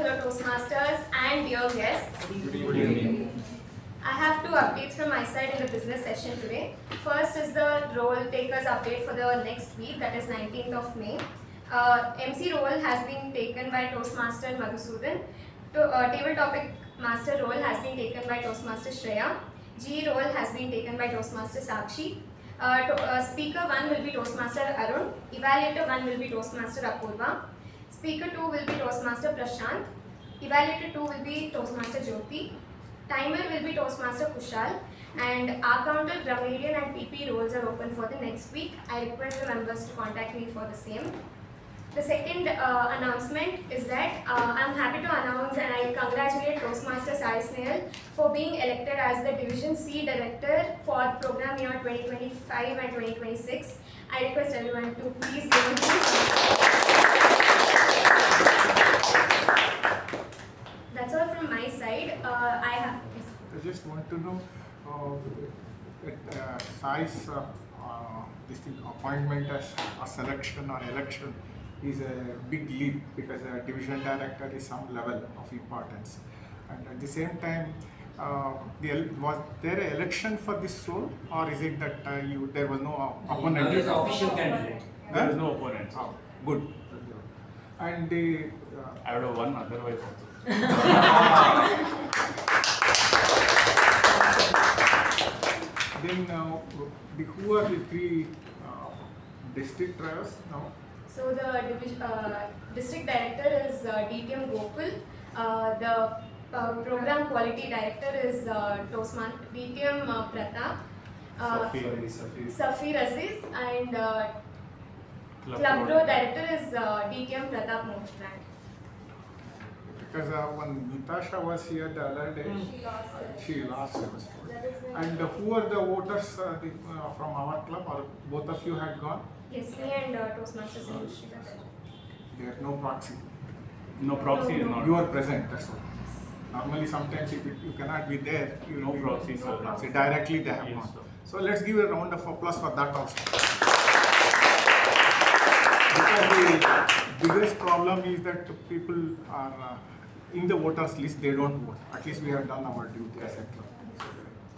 fellow Toastmasters and dear guests. Good evening. I have two updates from my side in the business session today. First is the role takers update for the next week, that is 19th of May. MC role has been taken by Toastmaster Madhusudan. Table topic master role has been taken by Toastmaster Shreya. G role has been taken by Toastmaster Sakshi. Speaker 1 will be Toastmaster Arun. Evaluator 1 will be Toastmaster Apoorva. Speaker 2 will be Toastmaster Prashant. Evaluator 2 will be Toastmaster Jyothi. Timer will be Toastmaster Kushal. And our counter, Grammarian and PP roles are open for the next week. I request the members to contact me for the same. The second announcement is that I'm happy to announce and I congratulate Toastmasters Snehal for being elected as the Division C Director for the program year 2025 and 2026. I request everyone to please give him That's all from my side. I just want to know Sai's appointment as a selection or election is a big leap because a division director is some level of importance, and at the same time was there an election for this role, or is it that there was no opponent? He is official candidate. There is no opponent. Good. And I would have won otherwise also. Then who are the three district drivers now? So the district director is DTM Gokul. The program quality director is DTM Pratap. Safir Aziz, and Club Pro director is DTM Pratap Mostrand. Because when Natasha was here the other day, she lost. And who are the voters from our club, or both of you had gone? Yes, me and Toastmasters Sindhushree were there. There are no proxy. No proxy is not. You are present, that's all. Normally sometimes if you cannot be there, you No proxy, no sir. proxy. Directly they have Yes, gone. sir. So let's give a round of applause for that also. Because the biggest problem is that people are in the voters list, they don't vote. At least we have done our duty as a club.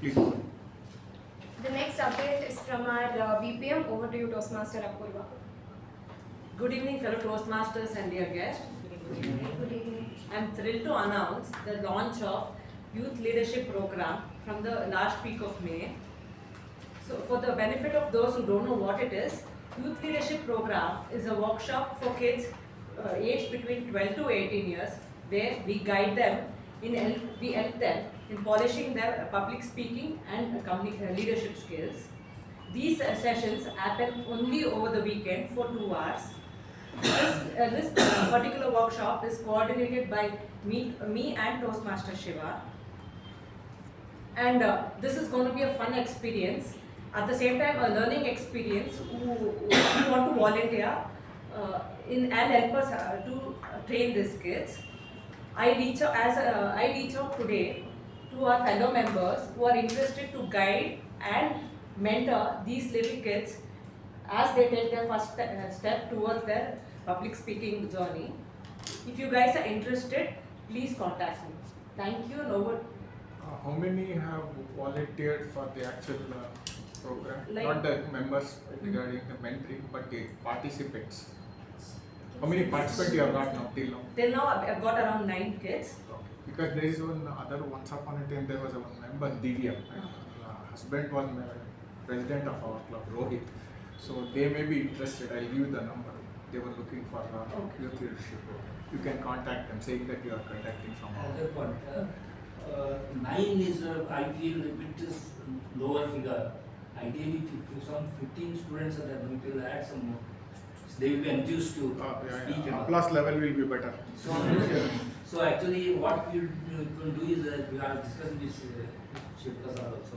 Please go on. The next update is from our BPM. Over to you, Toastmaster Apoorva. Good evening, fellow Toastmasters and dear guests. Good evening. I am thrilled to announce the launch of Youth Leadership Program from the last week of May. So, for the benefit of those who don't know what it is, Youth Leadership Program is a workshop for kids aged between 12 to 18 years, where we guide them, we help them in polishing their public speaking and leadership skills. These sessions happen only over the weekend for 2 hours. This particular workshop is coordinated by me and Toastmaster Shiva. And this is going to be a fun experience. At the same time, a learning experience who want to volunteer and help us to train these kids. I reach out today to our fellow members who are interested to guide and mentor these little kids as they take their first step towards their public speaking journey. If you guys are interested, please contact me. Thank you and over. How many have volunteered for the actual program? Not the members regarding the mentoring, but the participants. How many participants you have got now till now? Till now, I've got around 9 kids. Okay. Because there is once upon a time there was a member, Divya. Her husband was president of our club, Rohit. So they may be interested. I'll give you the number. They were looking for youth leadership. You can contact them, saying that you are contacting from our Other point, 9 is, I feel, a bit lower figure. Ideally, if some 15 students are there, we will add some more. They will be enthused to speak. Plus level will be better. So actually, what we will do is that we are discussing this Shivaprasad also.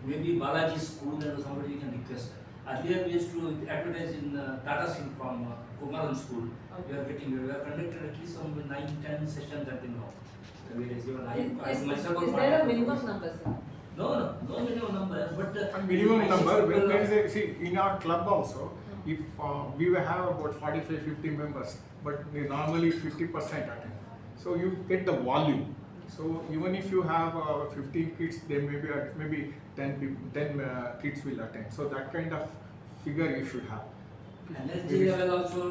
Maybe Balaji's school and somebody we can request. Earlier we used to advertise in Tata Singh from Kumaran school. We are conducted at least some 9-10 sessions until now. Is there a minimum number, sir? No minimum number. But minimum number, when there is in our club also, if we will have about 45-50 members, but they normally 50% attend. So you get the volume. So even if you have 15 kids, there may be maybe 10 people, 10 kids will attend. So that kind of figure you should have. Energy level also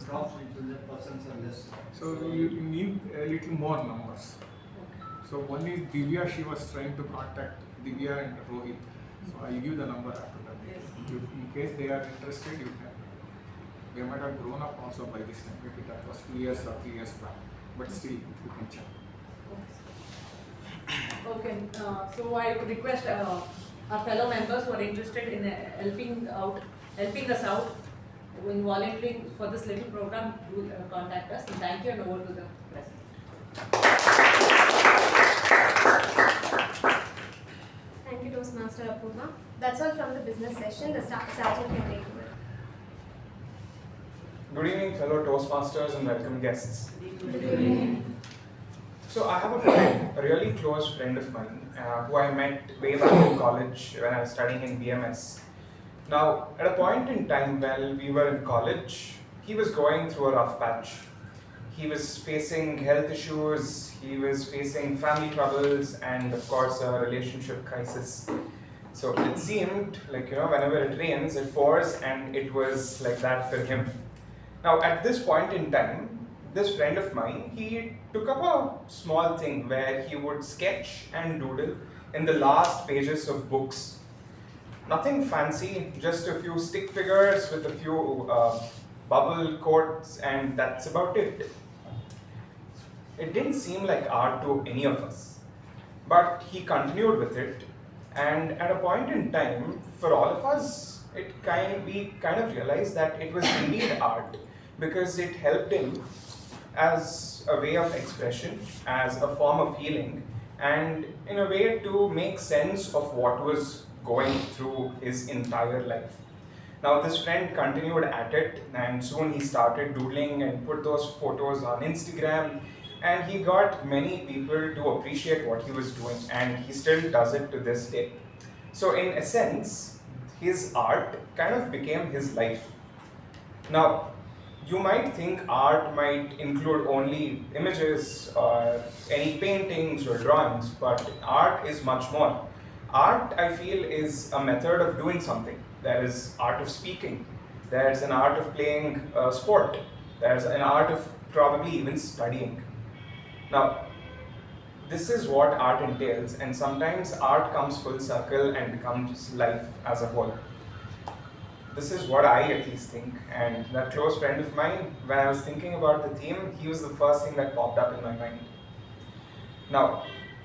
drops little, the persons are less. So you need a little more numbers. So one is Divya, she was trying to contact Divya and Rohit. So I'll give the number after that. Yes. In case they are interested, you can. They might have grown up also by this time. Maybe that was 2 years or 3 years back. But still, you can check. Okay, so I would request our fellow members who are interested in helping us out in volunteering for this little program to contact us. And thank you, and over to the president. Thank you, Toastmaster Apoorva. That's all from the business session. The sergeant can take over. Good evening, fellow Toastmasters and welcome guests. Good evening. So I have a friend, a really close friend of mine, who I met way back in college when I was studying in BMS. Now, at a point in time while we were in college, he was going through a rough patch. He was facing health issues, he was facing family troubles, and of course a relationship crisis. So it seemed like, whenever it rains, it pours, and it was like that for him. Now, at this point in time, this friend of mine, he took up a small thing where he would sketch and doodle in the last pages of books. Nothing fancy, just a few stick figures with a few bubble quotes, and that's about it. It didn't seem like art to any of us, but he continued with it, and at a point in time, for all of us, we kind of realized that it was indeed art, because it helped him as a way of expression, as a form of healing, and in a way to make sense of what was going through his entire life. Now this friend continued at it, and soon he started doodling and put those photos on Instagram, and he got many people to appreciate what he was doing, and he still does it to this day. So in a sense, his art kind of became his life. Now, you might think art might include only images or any paintings or drawings, but art is much more. Art, I feel, is a method of doing something. There is art of speaking, there's an art of playing sport, there's an art of probably even studying. Now, this is what art entails, and sometimes art comes full circle and becomes life as a whole. This is what I at least think, and that close friend of mine, when I was thinking about the theme, he was the first thing that popped up in my mind. Now,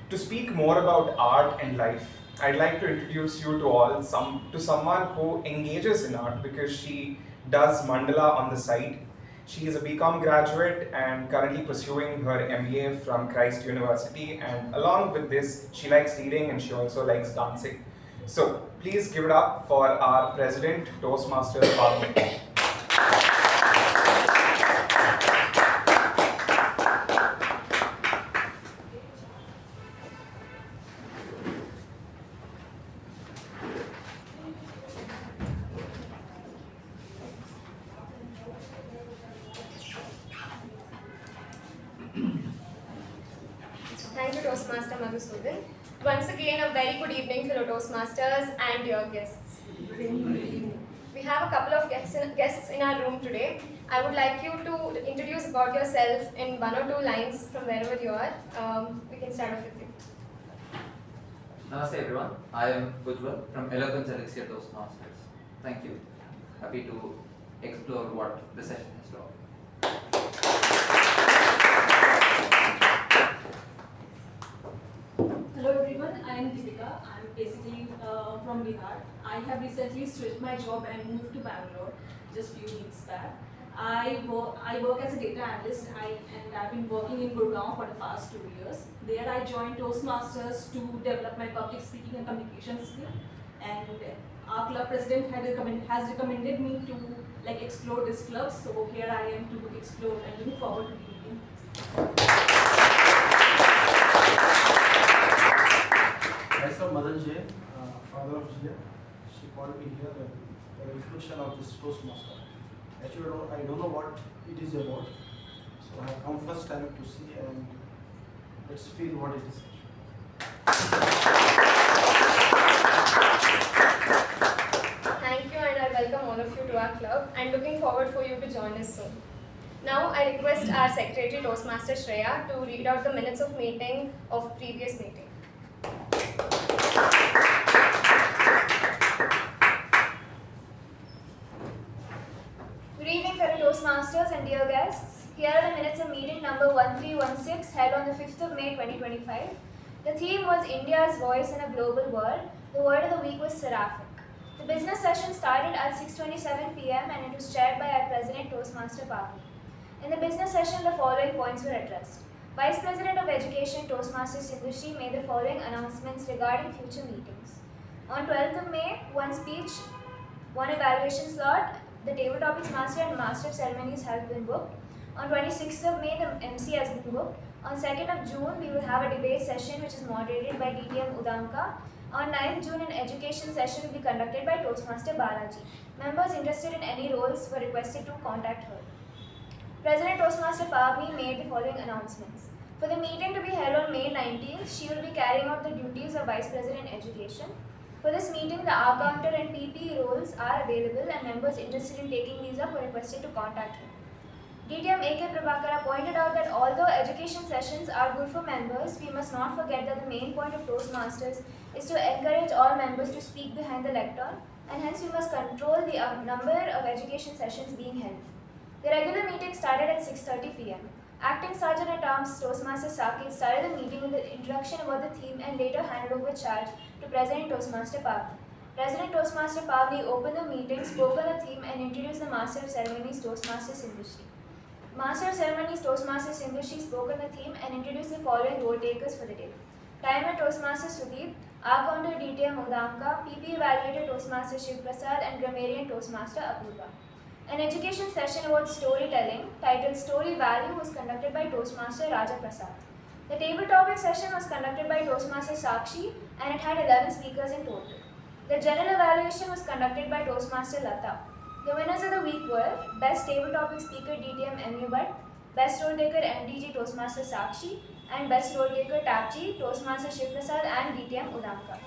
to speak more about art and life, I'd like to introduce you to all to someone who engages in art because she does mandala on the side. She is a BCom graduate and currently pursuing her MBA from Christ University, and along with this, she likes reading and she also likes dancing. So, please give it up for our President, Toastmasters Pavani. Thank you, Toastmaster Madhusudan. Once again, a very good evening, fellow Toastmasters and your guests. We have a couple of guests in our room today. I would like you to introduce about yourself in 1 or 2 lines from wherever you are. We can start off with you. Namaste everyone, I am Ujjwal from Eloquence Elixir Toastmasters. Thank you. Happy to explore what the session has to offer. Hello everyone, I am Deepika. I am basically from Bihar. I have recently switched my job and moved to Bangalore just few weeks back. I work as a data analyst and I've been working in Gurgaon for the past 2 years. There I joined Toastmasters to develop my public speaking and communication skill. And our club president has recommended me to explore this club. So here I am to explore and looking forward to meeting. Myself, Madan J, father of Jia. She called me here the introduction of this Toastmaster. Actually, I don't know what it is about. So I have come first time to see, and let's feel what it is. Thank you, and I welcome all of you to our club and looking forward for you to join us soon. Now I request our Secretary Toastmaster Shreya to read out the minutes of meeting of previous meeting. Good evening, fellow Toastmasters and dear guests. Here are the minutes of meeting number 1316 held on the 5th of May 2025. The theme was India's Voice in a Global World. The word of the week was seraphic. The business session started at 6:27 p.m. and it was chaired by our President Toastmaster Pavani. In the business session, the following points were addressed. Vice President of Education Toastmaster Sindhushree made the following announcements regarding future meetings. On 12th of May, one speech, one evaluation slot, the table topics master and master of ceremonies have been booked. On 26th of May, the MC has been booked. On 2nd of June, we will have a debate session which is moderated by DTM Udanka. On 9th June, an education session will be conducted by Toastmaster Balaji. Members interested in any roles were requested to contact her. President Toastmaster Pavani made the following announcements. For the meeting to be held on May 19th, she will be carrying out the duties of Vice President Education. For this meeting, the R counter and PP roles are available and members interested in taking these up were requested to contact her. DTM K Prabhakara pointed out that although education sessions are good for members, we must not forget that the main point of Toastmasters is to encourage all members to speak behind the lectern, and hence we must control the number of education sessions being held. The regular meeting started at 6:30 p.m. Acting Sergeant at Arms Toastmaster Saketh started the meeting with an introduction about the theme and later handed over charge to President Toastmaster Pavani. President Toastmaster Pavani opened the meeting, spoke on the theme, and introduced the Master of Ceremonies Toastmaster Sindhushree. Master of Ceremonies Toastmaster Sindhushree spoke on the theme and introduced the following role takers for the day. Timer Toastmaster Sudeep, R counter DTM Udanka, PP Evaluator Toastmaster Shivaprasad, and Grammarian Toastmaster Apoorva. An education session about storytelling titled Story Value was conducted by Toastmaster Raja Prasad. The table topic session was conducted by Toastmaster Sakshi and it had 11 speakers in total. The general evaluation was conducted by Toastmaster Latha. The winners of the week were Best Table Topic Speaker DTM U Bhat, Best Role Taker MDG Toastmaster Sakshi, and Best Role Taker TAPG Toastmaster Shivaprasad and DTM Udanka.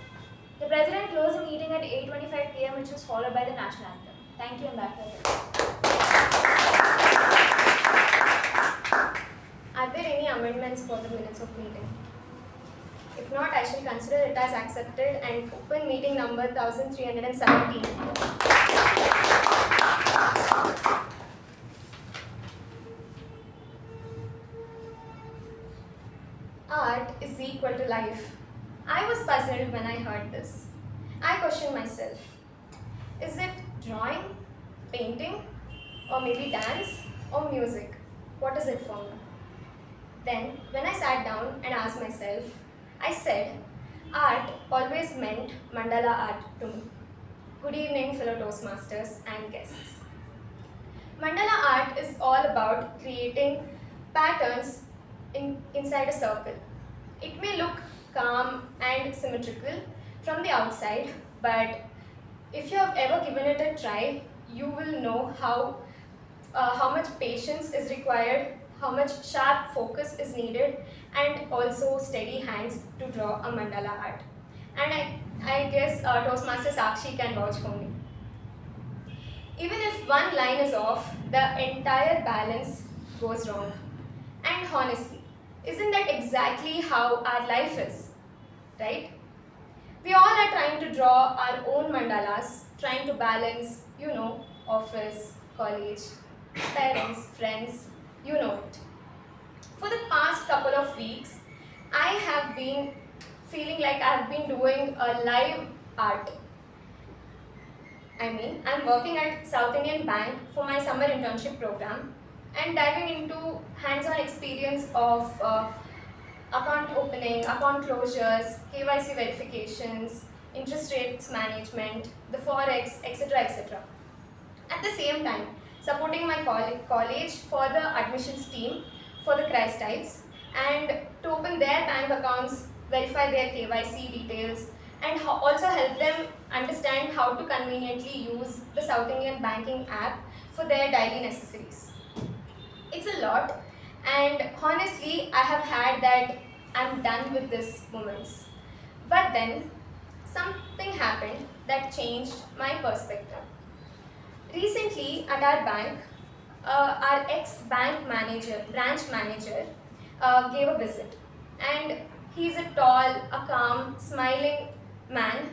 The President closed the meeting at 8:25 p.m. which was followed by the National Anthem. Thank you and back to you. Are there any amendments for the minutes of meeting? If not, I shall consider it as accepted and open meeting number 1317. Art is equal to life. I was puzzled when I heard this. I questioned myself. Is it drawing, painting, or maybe dance, or music? What is it for me? Then, when I sat down and asked myself, I said, art always meant mandala art to me. Good evening, fellow Toastmasters and guests. Mandala art is all about creating patterns inside a circle. It may look calm and symmetrical from the outside, but if you have ever given it a try, you will know how much patience is required, how much sharp focus is needed, and also steady hands to draw a mandala art. And I guess Toastmaster Sakshi can vouch for me. Even if one line is off, the entire balance goes wrong. And honestly, isn't that exactly how our life is, right? We all are trying to draw our own mandalas, trying to balance, office, college, parents, friends, you know it. For the past couple of weeks, I have been feeling like I have been doing a live art. I'm working at South Indian Bank for my summer internship program and diving into hands-on experience of account opening, account closures, KYC verifications, interest rates management, the forex, etc. etc. At the same time, supporting my college for the admissions team for the Christites and to open their bank accounts, verify their KYC details, and also help them understand how to conveniently use the South Indian banking app for their daily necessities. It's a lot, And honestly, I have had that I'm done with this moments. But then something happened that changed my perspective. Recently at our bank, our ex-bank manager, branch manager, gave a visit. And he's a tall, a calm, smiling man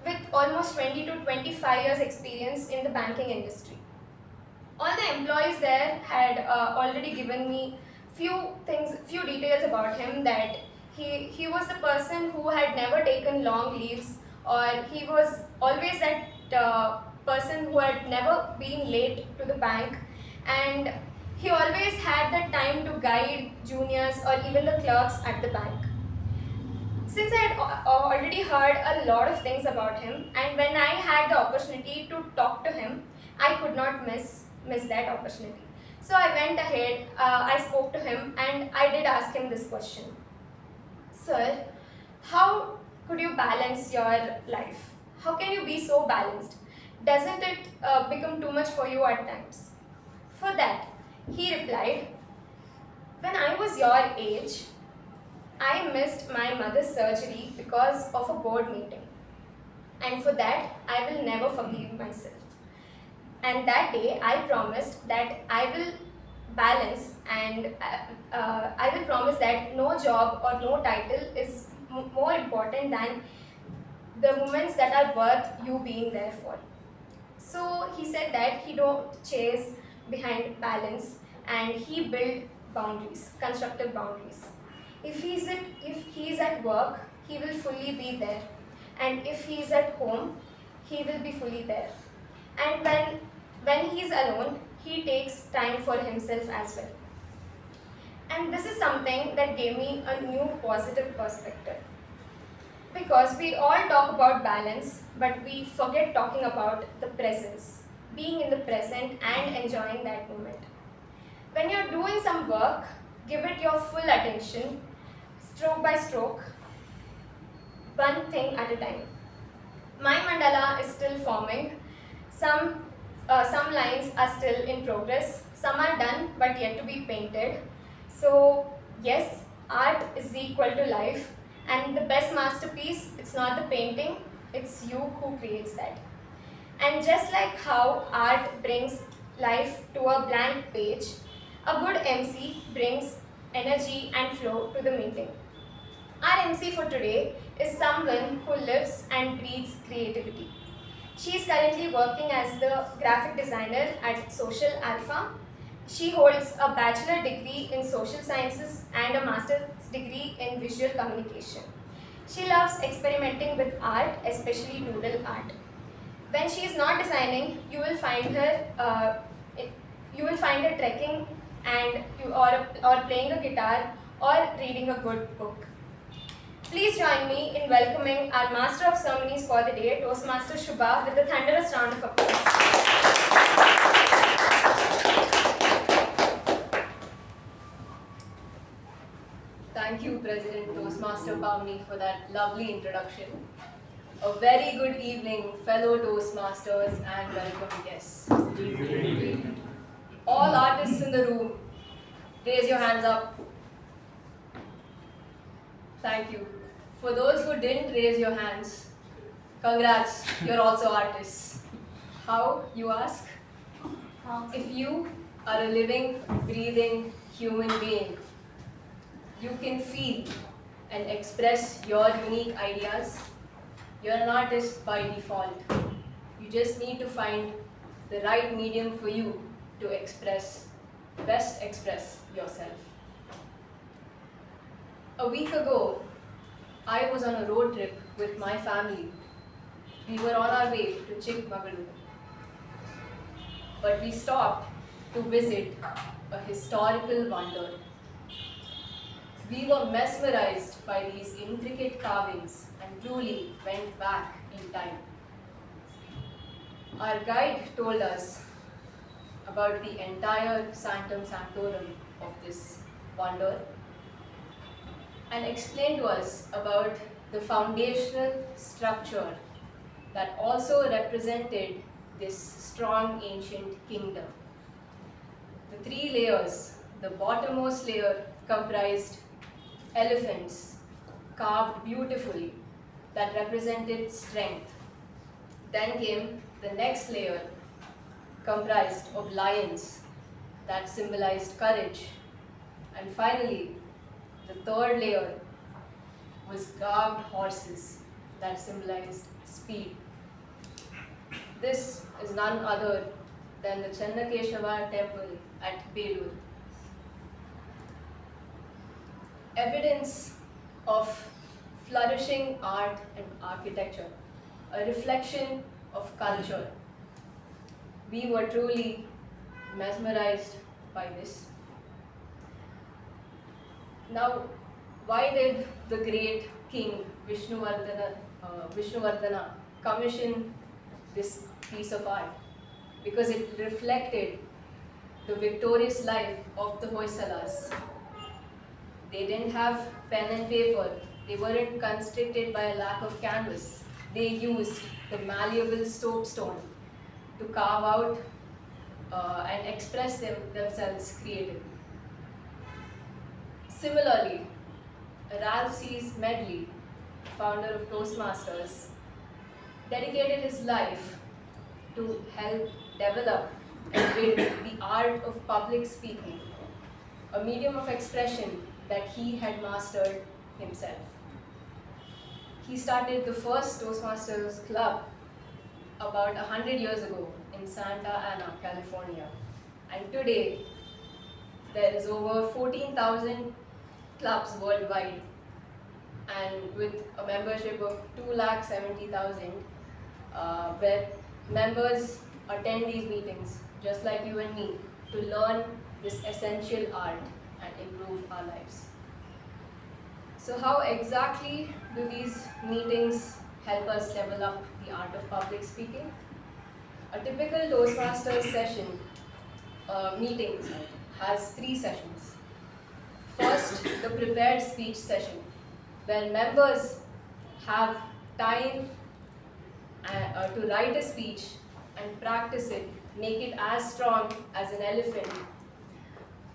with almost 20 to 25 years experience in the banking industry. All the employees there had already given me few details about him, that he was the person who had never taken long leaves, or he was always that person who had never been late to the bank, and he always had the time to guide juniors or even the clerks at the bank. Since I had already heard a lot of things about him, and when I had the opportunity to talk to him, I could not miss that opportunity. So I went ahead, I spoke to him, and I did ask him this question. Sir, how could you balance your life? How can you be so balanced? Doesn't it become too much for you at times? For that, he replied, when I was your age, I missed my mother's surgery because of a board meeting. And for that, I will never forgive myself. And that day, I promised that I will balance, and I will promise that no job or no title is more important than the moments that are worth you being there for. So he said that he don't chase behind balance, and he build boundaries, constructive boundaries. If he's at work, he will fully be there, and if he's at home, he will be fully there. And when he's alone, he takes time for himself as well. And this is something that gave me a new positive perspective. Because we all talk about balance, but we forget talking about the presence, being in the present and enjoying that moment. When you're doing some work, give it your full attention, stroke by stroke, one thing at a time. My mandala is still forming. Some lines are still in progress. Some are done but yet to be painted. So yes, art is equal to life, and the best masterpiece, it's not the painting, it's you who creates that. And just like how art brings life to a blank page, a good MC brings energy and flow to the meeting. Our MC for today is someone who lives and breathes creativity. She is currently working as the graphic designer at Social Alpha. She holds a bachelor degree in social sciences and a master's degree in visual communication. She loves experimenting with art, especially doodle art. When she is not designing, you will find her trekking or playing a guitar or reading a good book. Please join me in welcoming our Master of Ceremonies for the day, Toastmaster Shuba, with a thunderous round of applause. Thank you, President Toastmaster Pavani, for that lovely introduction. A very good evening, fellow Toastmasters and welcome guests. All artists in the room, raise your hands up. Thank you. For those who didn't raise your hands, congrats, you're also artists. How, you ask? If you are a living, breathing human being, you can feel and express your unique ideas. You're an artist by default. You just need to find the right medium for you to best express yourself. A week ago, I was on a road trip with my family. We were on our way to Chikmagalur. But we stopped to visit a historical wonder. We were mesmerized by these intricate carvings and truly went back in time. Our guide told us about the entire Sanctum Sanctorum of this wonder and explained to us about the foundational structure that also represented this strong ancient kingdom. The three layers the bottommost layer comprised elephants carved beautifully that represented strength. Then came the next layer comprised of lions that symbolized courage. And finally, the third layer was carved horses that symbolized speed. This is none other than the Chennakeshava temple at Belur. Evidence of flourishing art and architecture, a reflection of culture. We were truly mesmerized by this. Now, why did the great king Vishnuvardhana commission this piece of art? Because it reflected the victorious life of the Hoysalas. They didn't have pen and paper. They weren't constricted by a lack of canvas. They used the malleable soapstone to carve out and express themselves creatively. Similarly, Ralph C. Smedley, founder of Toastmasters, dedicated his life to help develop and build the art of public speaking, a medium of expression that he had mastered himself. He started the first Toastmasters club about 100 years ago in Santa Ana, California. And today, there is over 14,000 clubs worldwide, and with a membership of 270,000, where members attend these meetings, just like you and me, to learn this essential art and improve our lives. So how exactly do these meetings help us develop the art of public speaking? A typical Toastmasters session, meeting, has 3 sessions. First, the prepared speech session, where members have time to write a speech and practice it, make it as strong as an elephant,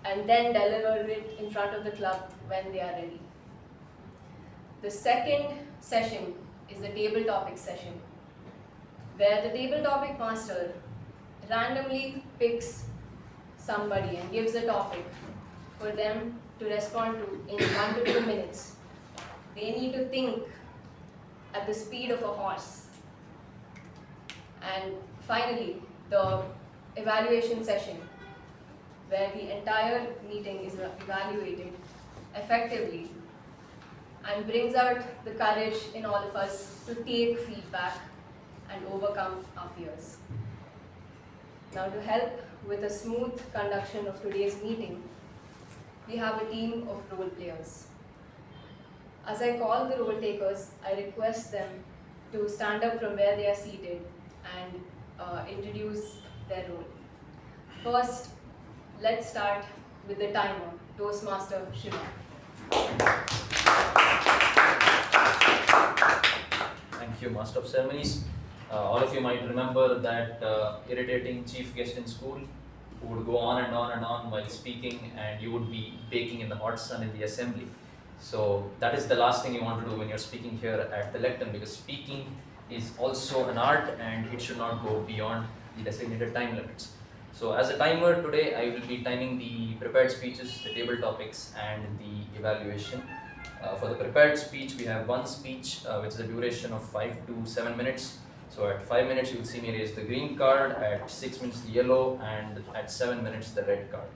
and then deliver it in front of the club when they are ready. The second session is the table topic session, where the table topic master randomly picks somebody and gives a topic for them to respond to in 1 to 2 minutes. They need to think at the speed of a horse. And finally, the evaluation session, where the entire meeting is evaluated effectively and brings out the courage in all of us to take feedback and overcome our fears. Now, to help with a smooth conduction of today's meeting, we have a team of role players. As I call the role takers, I request them to stand up from where they are seated and introduce their role. First, let's start with the timer, Toastmaster Shiva. Thank you, Master of Ceremonies. All of you might remember that irritating chief guest in school who would go on and on and on while speaking, and you would be baking in the hot sun in the assembly. So that is the last thing you want to do when you're speaking here at the lectern, because speaking is also an art and it should not go beyond the designated time limits. So as a timer today, I will be timing the prepared speeches, the table topics, and the evaluation. For the prepared speech, we have one speech which is a duration of 5 to 7 minutes. So at 5 minutes, you will see me raise the green card, at 6 minutes the yellow, and at 7 minutes the red card.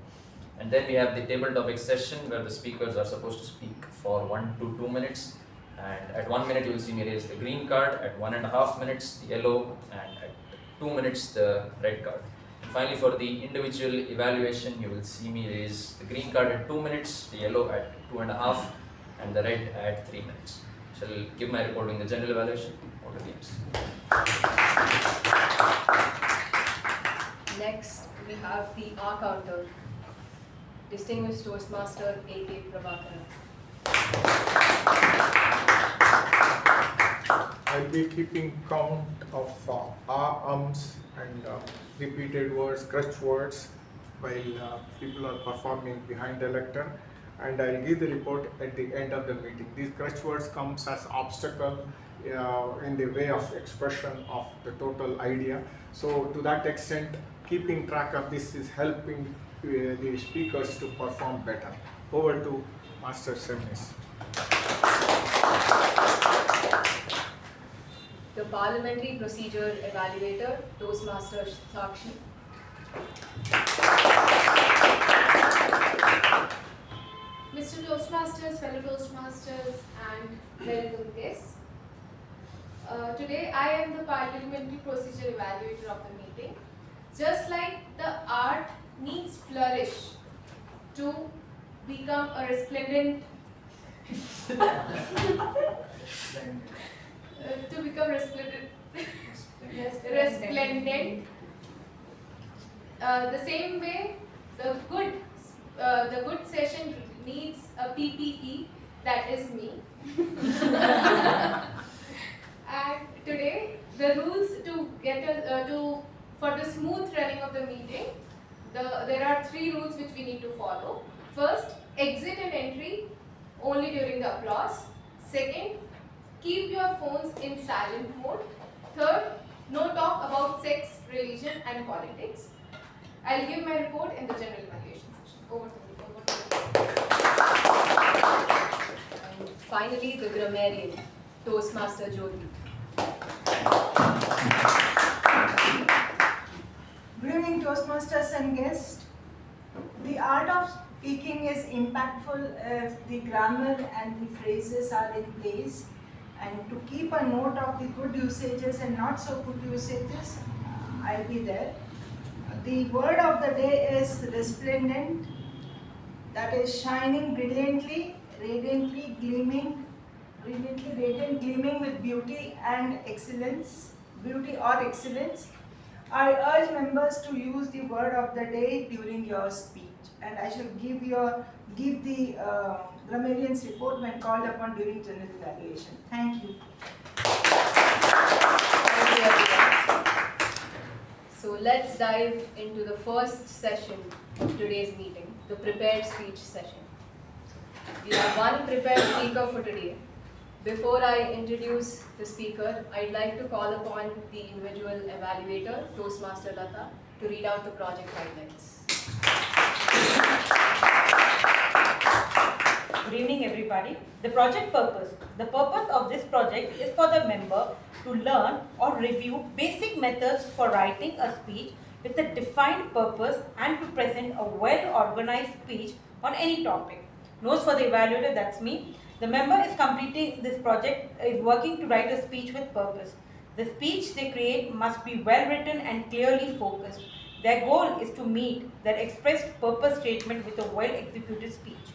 And then we have the table topic session where the speakers are supposed to speak for 1 to 2 minutes. And at 1 minute, you will see me raise the green card, at 1.5 minutes the yellow, and at 2 minutes the red card. And finally, for the individual evaluation, you will see me raise the green card at 2 minutes, the yellow at 2.5, and the red at 3 minutes. Shall give my report in the general evaluation. Over to games. Next, we have the R counter, Distinguished Toastmaster K Prabhakara. I'll be keeping count of ums and repeated words, crutch words, while people are performing behind the lectern, and I'll give the report at the end of the meeting. These crutch words comes as obstacle in the way of expression of the total idea. So to that extent, keeping track of this is helping the speakers to perform better. Over to Master Ceremonies. The Parliamentary Procedure Evaluator, Toastmasters Sakshi. Mr. Toastmasters, fellow Toastmasters, and welcome guests. Today I am the Parliamentary Procedure Evaluator of the meeting. Just like the art needs flourish to become a resplendent resplendent. The same way, the good session needs a PPE, that is me. And today, the rules to get for the smooth running of the meeting, there are 3 rules which we need to follow. First, exit and entry only during the applause. Second, keep your phones in silent mode. Third, no talk about sex, religion and politics. I'll give my report in the general evaluation session. Over to you. And finally, the Grammarian, Toastmaster Jyothi. Good evening, Toastmasters and guests. The art of speaking is impactful if the grammar and the phrases are in place, and to keep a note of the good usages and not so good usages, I'll be there. The word of the day is resplendent, that is shining brilliantly, radiantly, gleaming, brilliantly, radiant, gleaming with beauty and excellence, beauty or excellence. I urge members to use the word of the day during your speech, and I shall give the grammarian's report when called upon during general evaluation. Thank you. Thank you, everyone. So let's dive into the first session of today's meeting, the prepared speech session. We have one prepared speaker for today. Before I introduce the speaker, I'd like to call upon the individual evaluator, Toastmaster Latha, to read out the project guidelines. Good evening, everybody. The project purpose. The purpose of this project is for the member to learn or review basic methods for writing a speech with a defined purpose and to present a well-organized speech on any topic. Notes for the evaluator, that's me. The member is completing this project, is working to write a speech with purpose. The speech they create must be well written and clearly focused. Their goal is to meet their expressed purpose statement with a well-executed speech.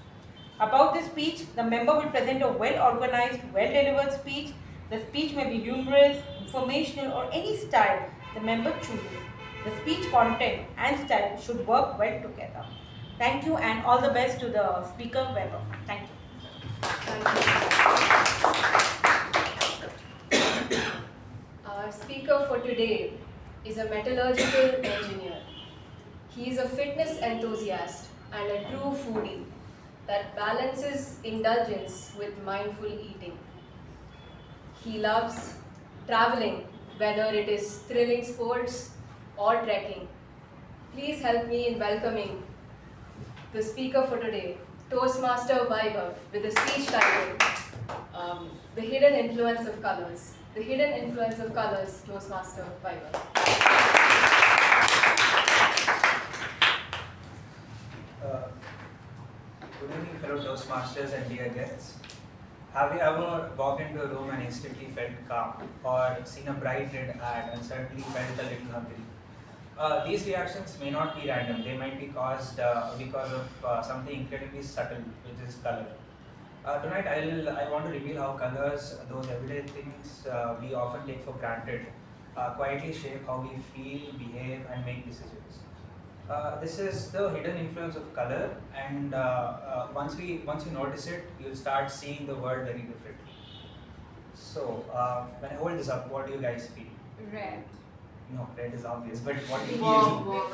About the speech, the member will present a well-organized, well-delivered speech. The speech may be humorous, informational, or any style the member chooses. The speech content and style should work well together. Thank you and all the best to the speaker, Vaibhav. Thank you. Our speaker for today is a metallurgical engineer. He is a fitness enthusiast and a true foodie that balances indulgence with mindful eating. He loves traveling, whether it is thrilling sports or trekking. Please help me in welcoming the speaker for today, Toastmaster Vaibhav, with a speech titled, The Hidden Influence of Colors. The Hidden Influence of Colors, Toastmaster Vaibhav. Good evening, fellow Toastmasters and dear guests. Have you ever walked into a room and instantly felt calm, or seen a bright red ad and suddenly felt a little hungry? These reactions may not be random. They might be caused because of something incredibly subtle, which is color. Tonight, I want to reveal how colors, those everyday things we often take for granted, quietly shape how we feel, behave, and make decisions. This is the hidden influence of color, and once you notice it, you'll start seeing the world very differently. So, when I hold this up, what do you guys feel? Red. No, red is obvious, but what do you Warm. feel?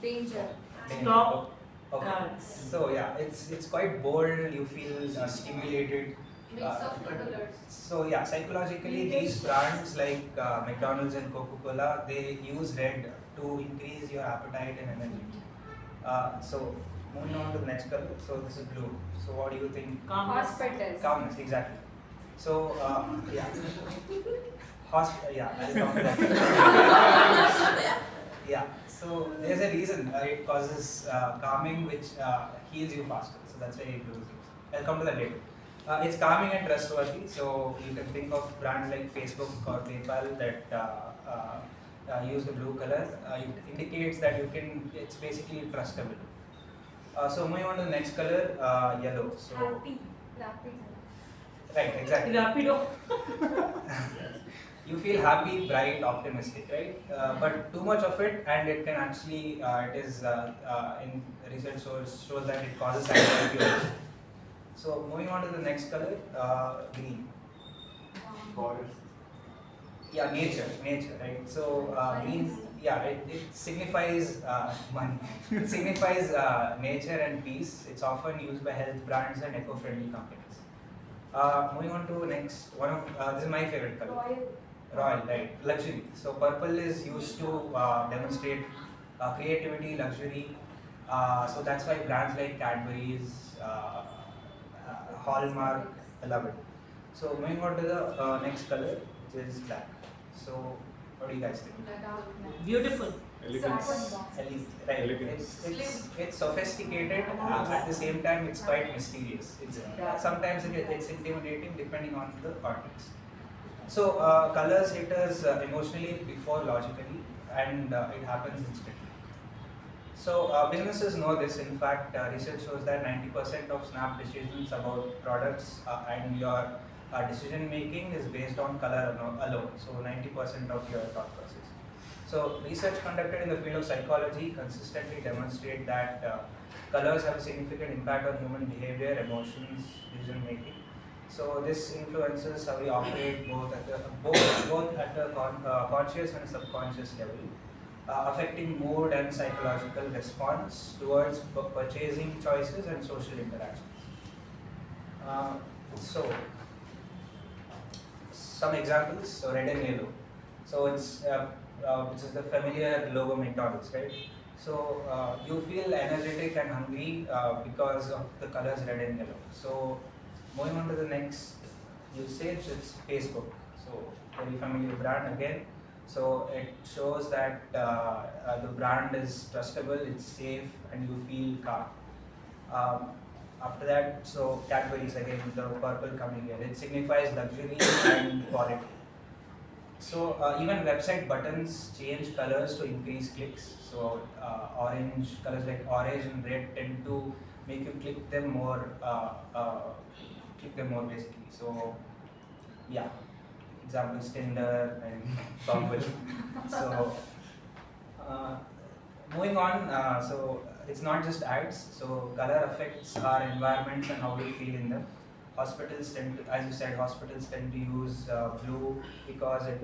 Danger. Stop Okay. cards. So yeah, it's quite bold. You feel stimulated. Mix of colors. So yeah, psychologically, these brands like McDonald's and Coca-Cola, they use red to increase your appetite and energy. So moving on to the next color. So this is blue. So what do you think? Calmness. Hospitals. Calmness, exactly. So yeah, yeah, I'll come to that. Yeah. So there's a reason it causes calming, which heals you faster. So that's why blue is used. I'll come to that later. It's calming and trustworthy. So you can think of brands like Facebook or PayPal that use the blue color. It indicates that you can. It's basically trustable. So moving on to the next color, yellow. So Happy. Rapid. right, exactly. Rapido. You feel happy, bright, optimistic, right? But too much of it, and it can actually, it is in research shows that it causes anxiety also. So moving on to the next color, green. Forest. Yeah, nature, right? So green, yeah, it signifies money. It signifies nature and peace. It's often used by health brands and eco-friendly companies. Moving on to next one of this is my favorite color. Royal, right? Luxury. So purple is used to demonstrate creativity, luxury. So that's why brands like Cadbury's, Hallmark, I love it. So moving on to the next color, which is black. So what do you guys think? Beautiful. Elegance. Right. Elegance. It's sophisticated. At the same time, it's quite mysterious. It's sometimes it's intimidating depending on the context. So colors hit us emotionally before logically, and it happens instantly. So businesses know this. In fact, research shows that 90% of snap decisions about products and your decision making is based on color alone. So 90% of your thought process. So research conducted in the field of psychology consistently demonstrate that colors have a significant impact on human behavior, emotions, decision making. So this influences how we operate both at the conscious and subconscious level, affecting mood and psychological response towards purchasing choices and social interactions. So some examples. So red and yellow. So it's which is the familiar logo McDonald's, right? So you feel energetic and hungry because of the colors red and yellow. So moving on to the next usage, it's Facebook. So very familiar brand again. So it shows that the brand is trustable, it's safe, and you feel calm. After that, so Cadbury's again, the purple coming here. It signifies luxury and quality. So even website buttons change colors to increase clicks. So orange colors like orange and red tend to make you click them more basically. So yeah, examples Tinder and Bumble. So moving on, so it's not just ads. So color affects our environments and how we feel in them. Hospitals tend to, as you said, hospitals tend to use blue because it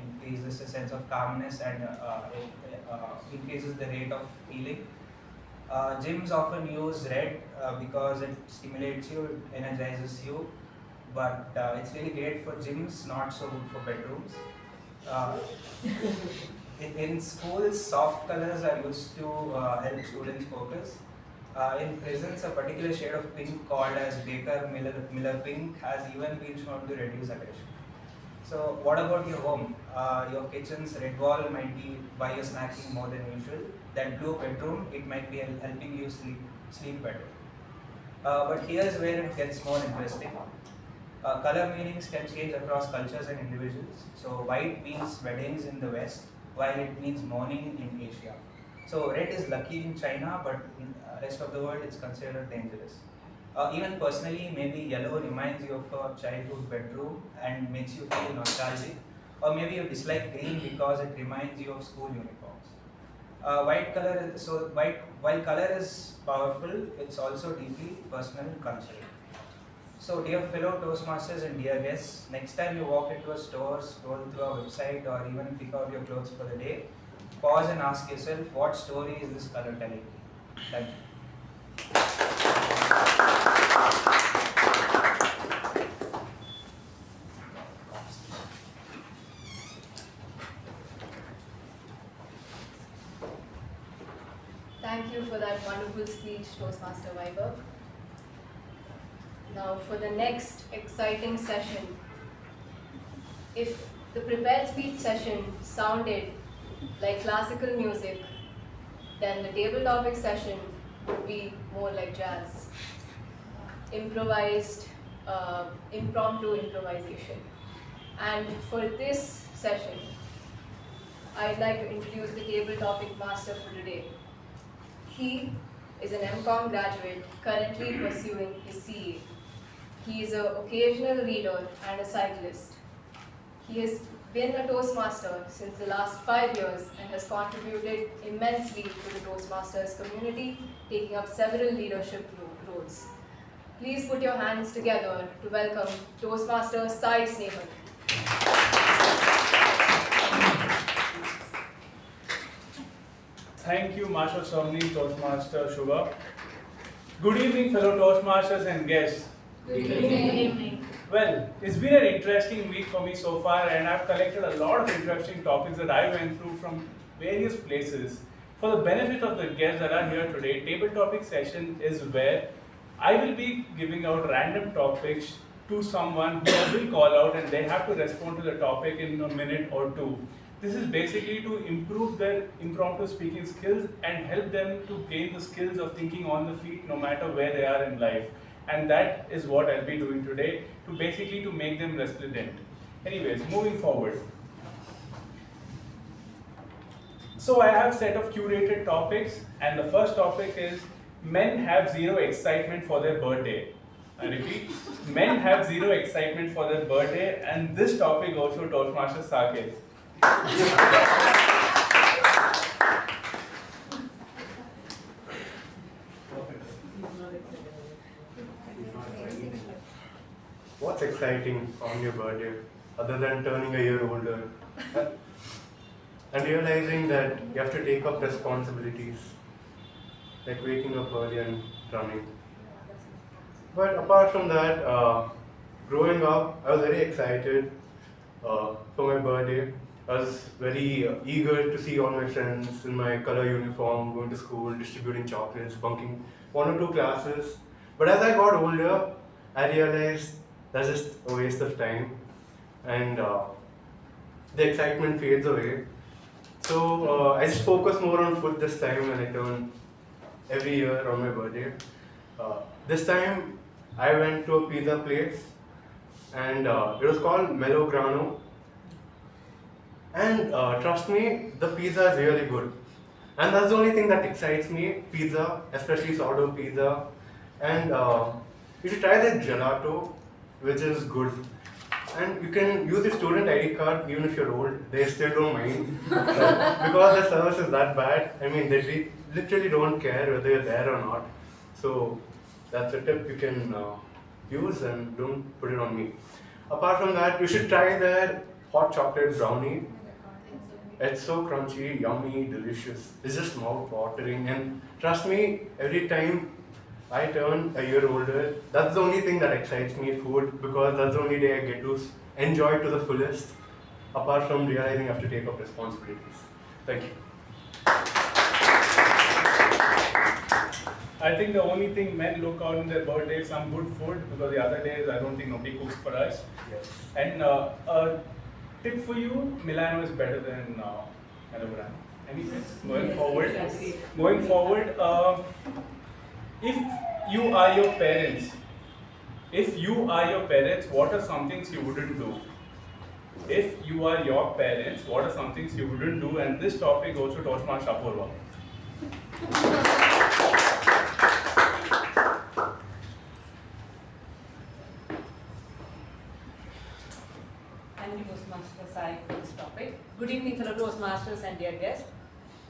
increases a sense of calmness and it increases the rate of healing. Gyms often use red because it stimulates you, it energizes you, but it's really great for gyms, not so good for bedrooms. In schools, soft colors are used to help students focus. In prisons, a particular shade of pink called as Baker Miller pink has even been shown to reduce aggression. So what about your home? Your kitchen's red wall might be why you're snacking more than usual. That blue bedroom, it might be helping you sleep better. But here's where it gets more interesting. Color meanings can change across cultures and individuals. So white means weddings in the West, while it means mourning in Asia. So red is lucky in China, but in the rest of the world it's considered dangerous. Even personally, maybe yellow reminds you of a childhood bedroom and makes you feel nostalgic. Or maybe you dislike green because it reminds you of school uniforms. While color is powerful, it's also deeply personal and cultural. So dear fellow Toastmasters and dear guests, next time you walk into a store, scroll through a website or even pick out your clothes for the day, pause and ask yourself, what story is this color telling me? Thank you. Thank you for that wonderful speech, Toastmaster Vaibhav. Now for the next exciting session. If the prepared speech session sounded like classical music, then the table topic session would be more like jazz. Improvised, impromptu improvisation. And for this session, I'd like to introduce the table topic master for today. He is an MCom graduate currently pursuing his CA. He is an occasional reader and a cyclist. He has been a Toastmaster since the last 5 years and has contributed immensely to the Toastmasters community, taking up several leadership roles. Please put your hands together to welcome Toastmaster Snehal. Thank you, Master of Ceremonies, Toastmaster Shuba. Good evening, fellow Toastmasters and guests. Good evening. Well, it's been an interesting week for me so far, and I've collected a lot of interesting topics that I went through from various places. For the benefit of the guests that are here today, table topic session is where I will be giving out random topics to someone who I will call out, and they have to respond to the topic in a minute or two. This is basically to improve their impromptu speaking skills and help them to gain the skills of thinking on the feet no matter where they are in life. And that is what I'll be doing today, to basically to make them resplendent. Anyways, moving forward. So I have a set of curated topics, and the first topic is men have zero excitement for their birthday. I repeat, men have zero excitement for their birthday, and this topic goes to Toastmaster Saketh. What's exciting on your birthday other than turning a year older and realizing that you have to take up responsibilities like waking up early and running? But apart from that, growing up, I was very excited for my birthday. I was very eager to see all my friends in my color uniform, going to school, distributing chocolates, bunking 1 or 2 classes. But as I got older, I realized that's just a waste of time, and the excitement fades away. So I just focus more on food this time when I turn every year on my birthday. This time I went to a pizza place, and it was called Mellow Grano. And trust me, the pizza is really good. And that's the only thing that excites me, pizza, especially sourdough pizza. And you should try the gelato, which is good. And you can use your student ID card even if you're old, they still don't mind. Because the service is that bad, I mean, they literally don't care whether you're there or not. So that's a tip you can use, and don't put it on me. Apart from that, you should try their hot chocolate brownie. It's so crunchy, yummy, delicious. It's just mouth-watering, and trust me, every time I turn a year older, that's the only thing that excites me, food, because that's the only day I get to enjoy to the fullest, apart from realizing I have to take up responsibilities. Thank you. I think the only thing men look out on their birthday is some good food, because the other days I don't think nobody cooks for us. Yes. And tip for you, Milano is better than Melograno. Anyways, going forward, if you are your parents, what are some things you wouldn't do? If you are your parents, what are some things you wouldn't do? And this topic goes to Toastmaster Apoorva. Thank you, Toastmaster Sai, for this topic. Good evening, fellow Toastmasters and dear guests.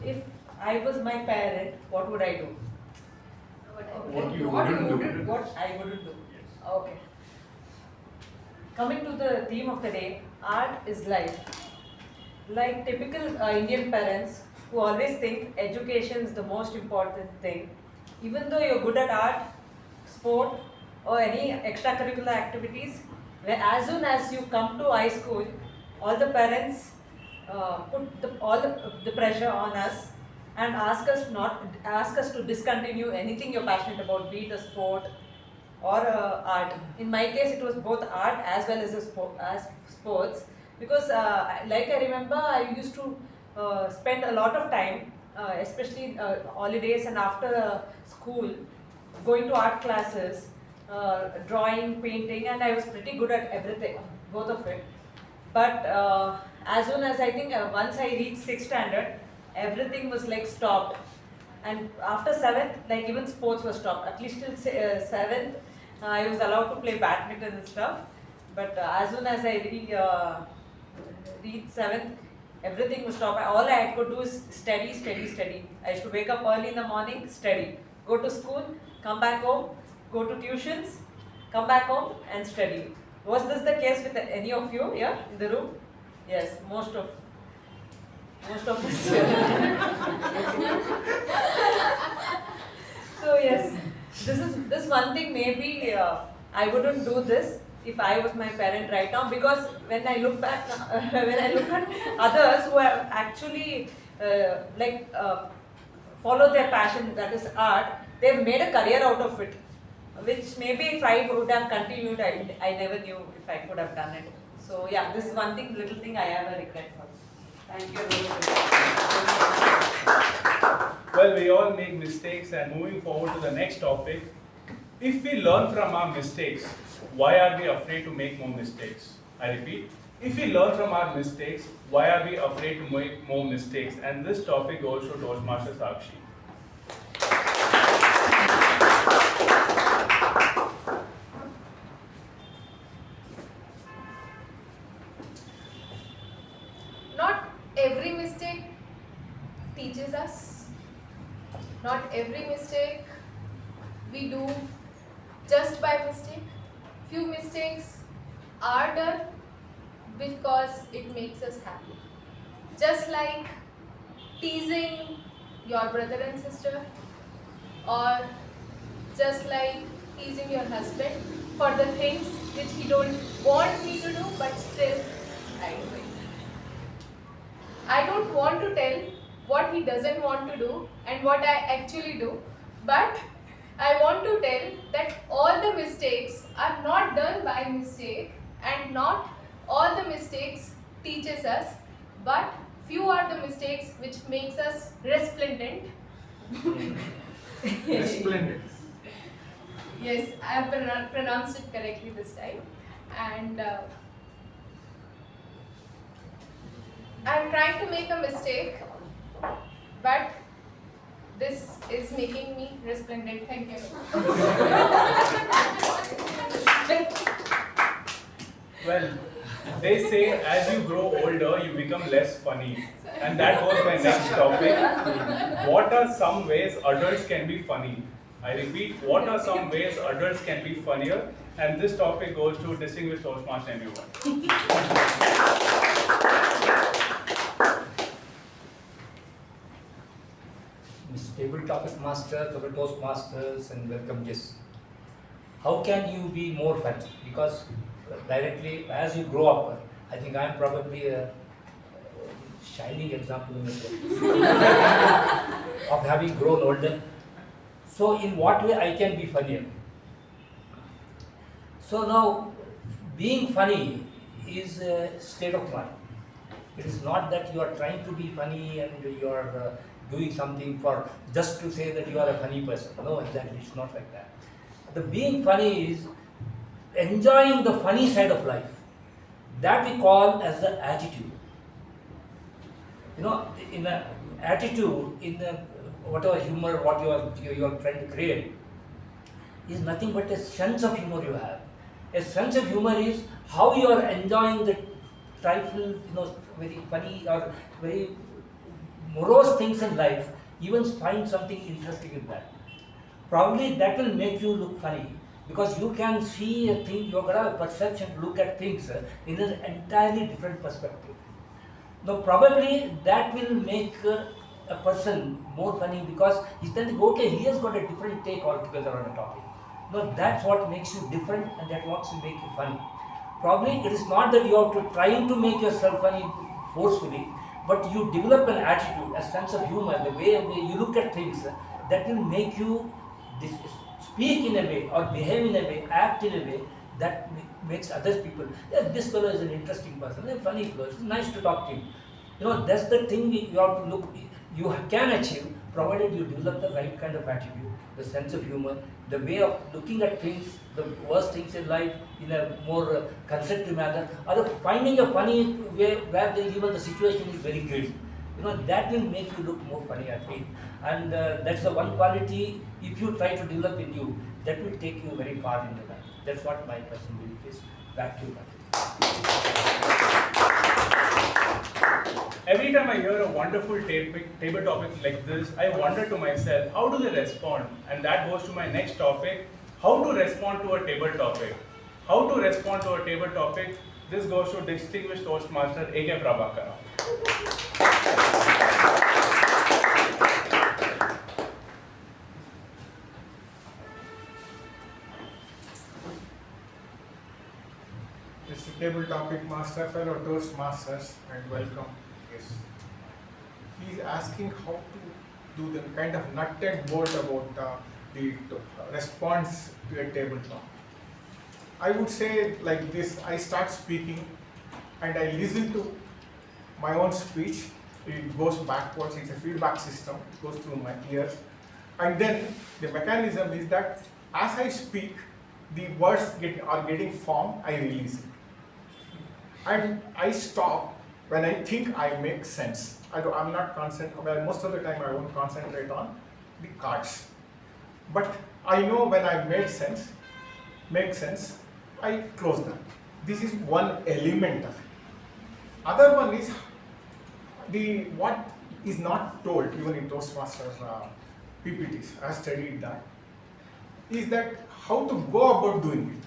If I was my parent, what would I do? What you wouldn't do. What I wouldn't do. Okay. Coming to the theme of the day, art is life. Like typical Indian parents who always think education is the most important thing. Even though you're good at art, sport, or any extracurricular activities, as soon as you come to high school, all the parents put all the pressure on us and ask us to discontinue anything you're passionate about, be it a sport or art. In my case, it was both art as well as sports, because like I remember, I used to spend a lot of time, especially holidays and after school, going to art classes, drawing, painting, and I was pretty good at everything, both of it. But as soon as I think once I reached 6th standard, everything was like stopped. And after 7th, like even sports was stopped. At least till 7th, I was allowed to play badminton and stuff. But as soon as I reached 7th, everything was stopped. All I could do is study, study, study. I used to wake up early in the morning, study. Go to school, come back home, go to tuitions, come back home and study. Was this the case with any of you here in the room? Yes, most of us. So yes, this one thing maybe I wouldn't do this if I was my parent right now, because when I look back, when I look at others who have actually follow their passion, that is art, they've made a career out of it, which maybe if I would have continued, I never knew if I could have done it. So yeah, this is one thing, little thing I have a regret for. Thank you. Well, we all make mistakes, and moving forward to the next topic, if we learn from our mistakes, why are we afraid to make more mistakes? I repeat, if we learn from our mistakes, why are we afraid to make more mistakes? And this topic goes to Toastmaster Sakshi. Not every mistake teaches us. Not every mistake we do just by mistake. Few mistakes are done because it makes us happy. Just like teasing your brother and sister, or just like teasing your husband for the things which he don't want me to do, but still I do it. I don't want to tell what he doesn't want to do and what I actually do, but I want to tell that all the mistakes are not done by mistake, and not all the mistakes teaches us, but few are the mistakes which makes us resplendent. Resplendent. Yes, I have pronounced it correctly this time, and I'm trying to make a mistake, but this is making me resplendent. Thank you. Well, they say as you grow older, you become less funny. And that was my next topic. What are some ways adults can be funny? I repeat, what are some ways adults can be funnier? And this topic goes to distinguished Toastmaster everyone. Mr. Table Topic Master, Table Toastmasters, and welcome guests. How can you be more funny? Because directly as you grow up, I think I'm probably a shining example in of having grown older. So in what way I can be funnier? So now, being funny is a state of mind. It is not that you are trying to be funny and you are doing something for just to say that you are a funny person. No, exactly, it's not like that. The being funny is enjoying the funny side of life. That we call as the attitude. You know, in the attitude, in the whatever humor, what you are trying to create, is nothing but a sense of humor you have. A sense of humor is how you are enjoying the trifle, very funny or very morose things in life, even find something interesting in that. Probably that will make you look funny, because you can see a thing, you have got a perception to look at things in an entirely different perspective. Now probably that will make a person more funny because he's telling, okay, he has got a different take altogether on a topic. No, that's what makes you different and that's what will make you funny. Probably it is not that you are trying to make yourself funny forcefully, but you develop an attitude, a sense of humor, the way you look at things that will make you speak in a way or behave in a way, act in a way that makes other people, yeah, this fellow is an interesting person, a funny fellow, it's nice to talk to him. You know, that's the thing you have to look, you can achieve provided you develop the right kind of attitude, the sense of humor, the way of looking at things, the worst things in life in a more constructive manner, or finding a funny way where even the situation is very good. You know, that will make you look more funny, I feel. And that's the one quality, if you try to develop in you, that will take you very far in the life. That's what my personal belief is. Back to you, Every time I hear a wonderful table topic like this, I wonder to myself, how do they respond? And that goes to my next topic, how to respond to a table topic. How to respond to a table topic, this goes to distinguished Toastmaster K Prabhakara. It's a table topic master, fellow Toastmasters, and welcome. Yes. He is asking how to do the kind of nut and bolt about the response to a table talk. I would say like this, I start speaking and I listen to my own speech. It goes backwards, it's a feedback system, it goes through my ears. And then the mechanism is that as I speak, the words are getting formed, I release it. And I stop when I think I make sense. I'm not concentrating, well, most of the time I won't concentrate on the cards. But I know when I make sense, I close them. This is one element of it. Other one is what is not told, even in Toastmasters PPTs, I have studied that, is that how to go about doing it.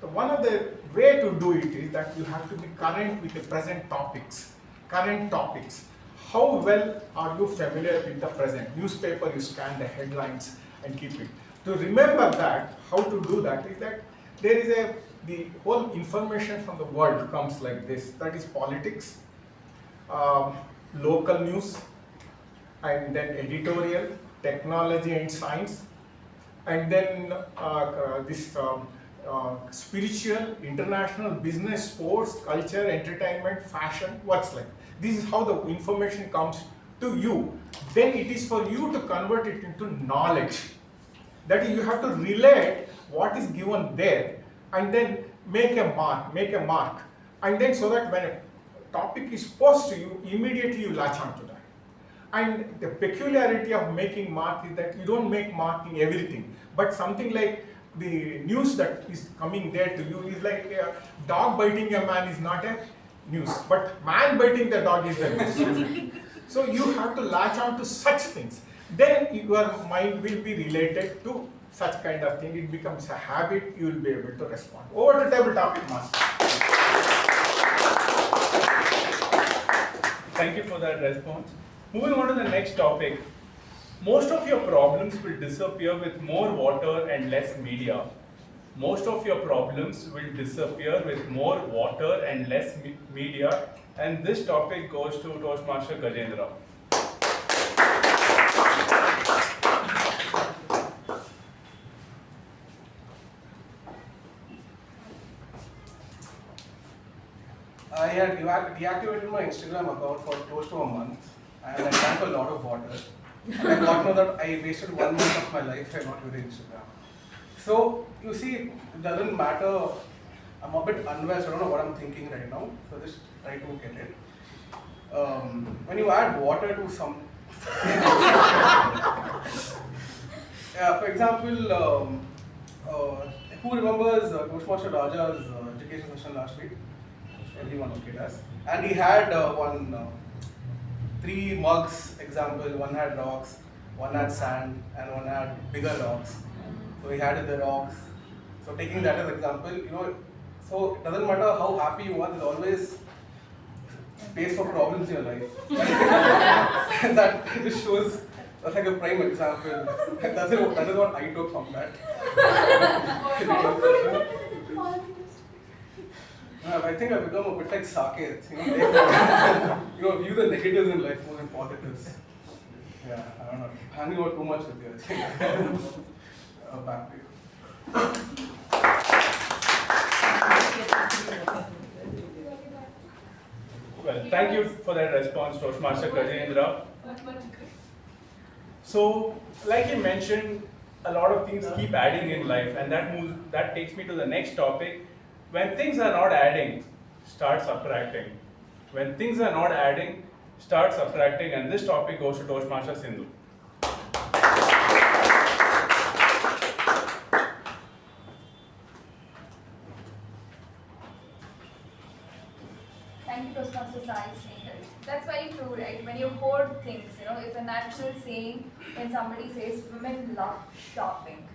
So one of the way to do it is that you have to be current with the present topics. Current topics. How well are you familiar with the present? Newspaper, you scan the headlines and keep it. To remember that, how to do that is that there is the whole information from the world comes like this. That is politics, local news, and then editorial, technology and science, and then spiritual, international, business, sports, culture, entertainment, fashion, what's like. This is how the information comes to you. Then it is for you to convert it into knowledge. That is, you have to relate what is given there and then make a mark. And then so that when a topic is posed to you, immediately you latch onto that. And the peculiarity of making mark is that you don't make mark in everything, but something like the news that is coming there to you is like a dog biting a man is not a news, but man biting the dog is the news. So you have to latch on to such things. Then your mind will be related to such kind of thing. It becomes a habit, you will be able to respond. Over to table topic master. Thank you for that response. Moving on to the next topic. Most of your problems will disappear with more water and less media. Most of your problems will disappear with more water and less media. And this topic goes to Toastmaster Gajendra. I had deactivated my Instagram account for close to a month and I drank a lot of water. And I got to know that I wasted 1 month of my life by not using Instagram. So, you see, it doesn't matter. I'm a bit unwell, so I don't know what I'm thinking right now. So, just try to get it. When you add water to some. Yeah, for example, who remembers Toastmaster Raja's education session last week? Everyone okay does. And he had 3 mugs example, one had rocks, one had sand, and one had bigger rocks. So he had the rocks. So taking that as example, so it doesn't matter how happy you are, there's always pays for problems in your life. That just shows, that's like a prime example. That is what I took from that. I think I've become a bit like Saketh, view the negatives in life more than positives. Yeah, I don't know, hanging out too much with you, I think. Back to you. Well, thank you for that response, Toastmaster Gajendra. So, like you mentioned, a lot of things keep adding in life, and that takes me to the next topic. When things are not adding, start subtracting. When things are not adding, start subtracting, and this topic goes to Toastmaster Sindhu. Thank you, Toastmaster Snehal. That's very true, right? When you hoard things, it's a natural saying when somebody says women love shopping.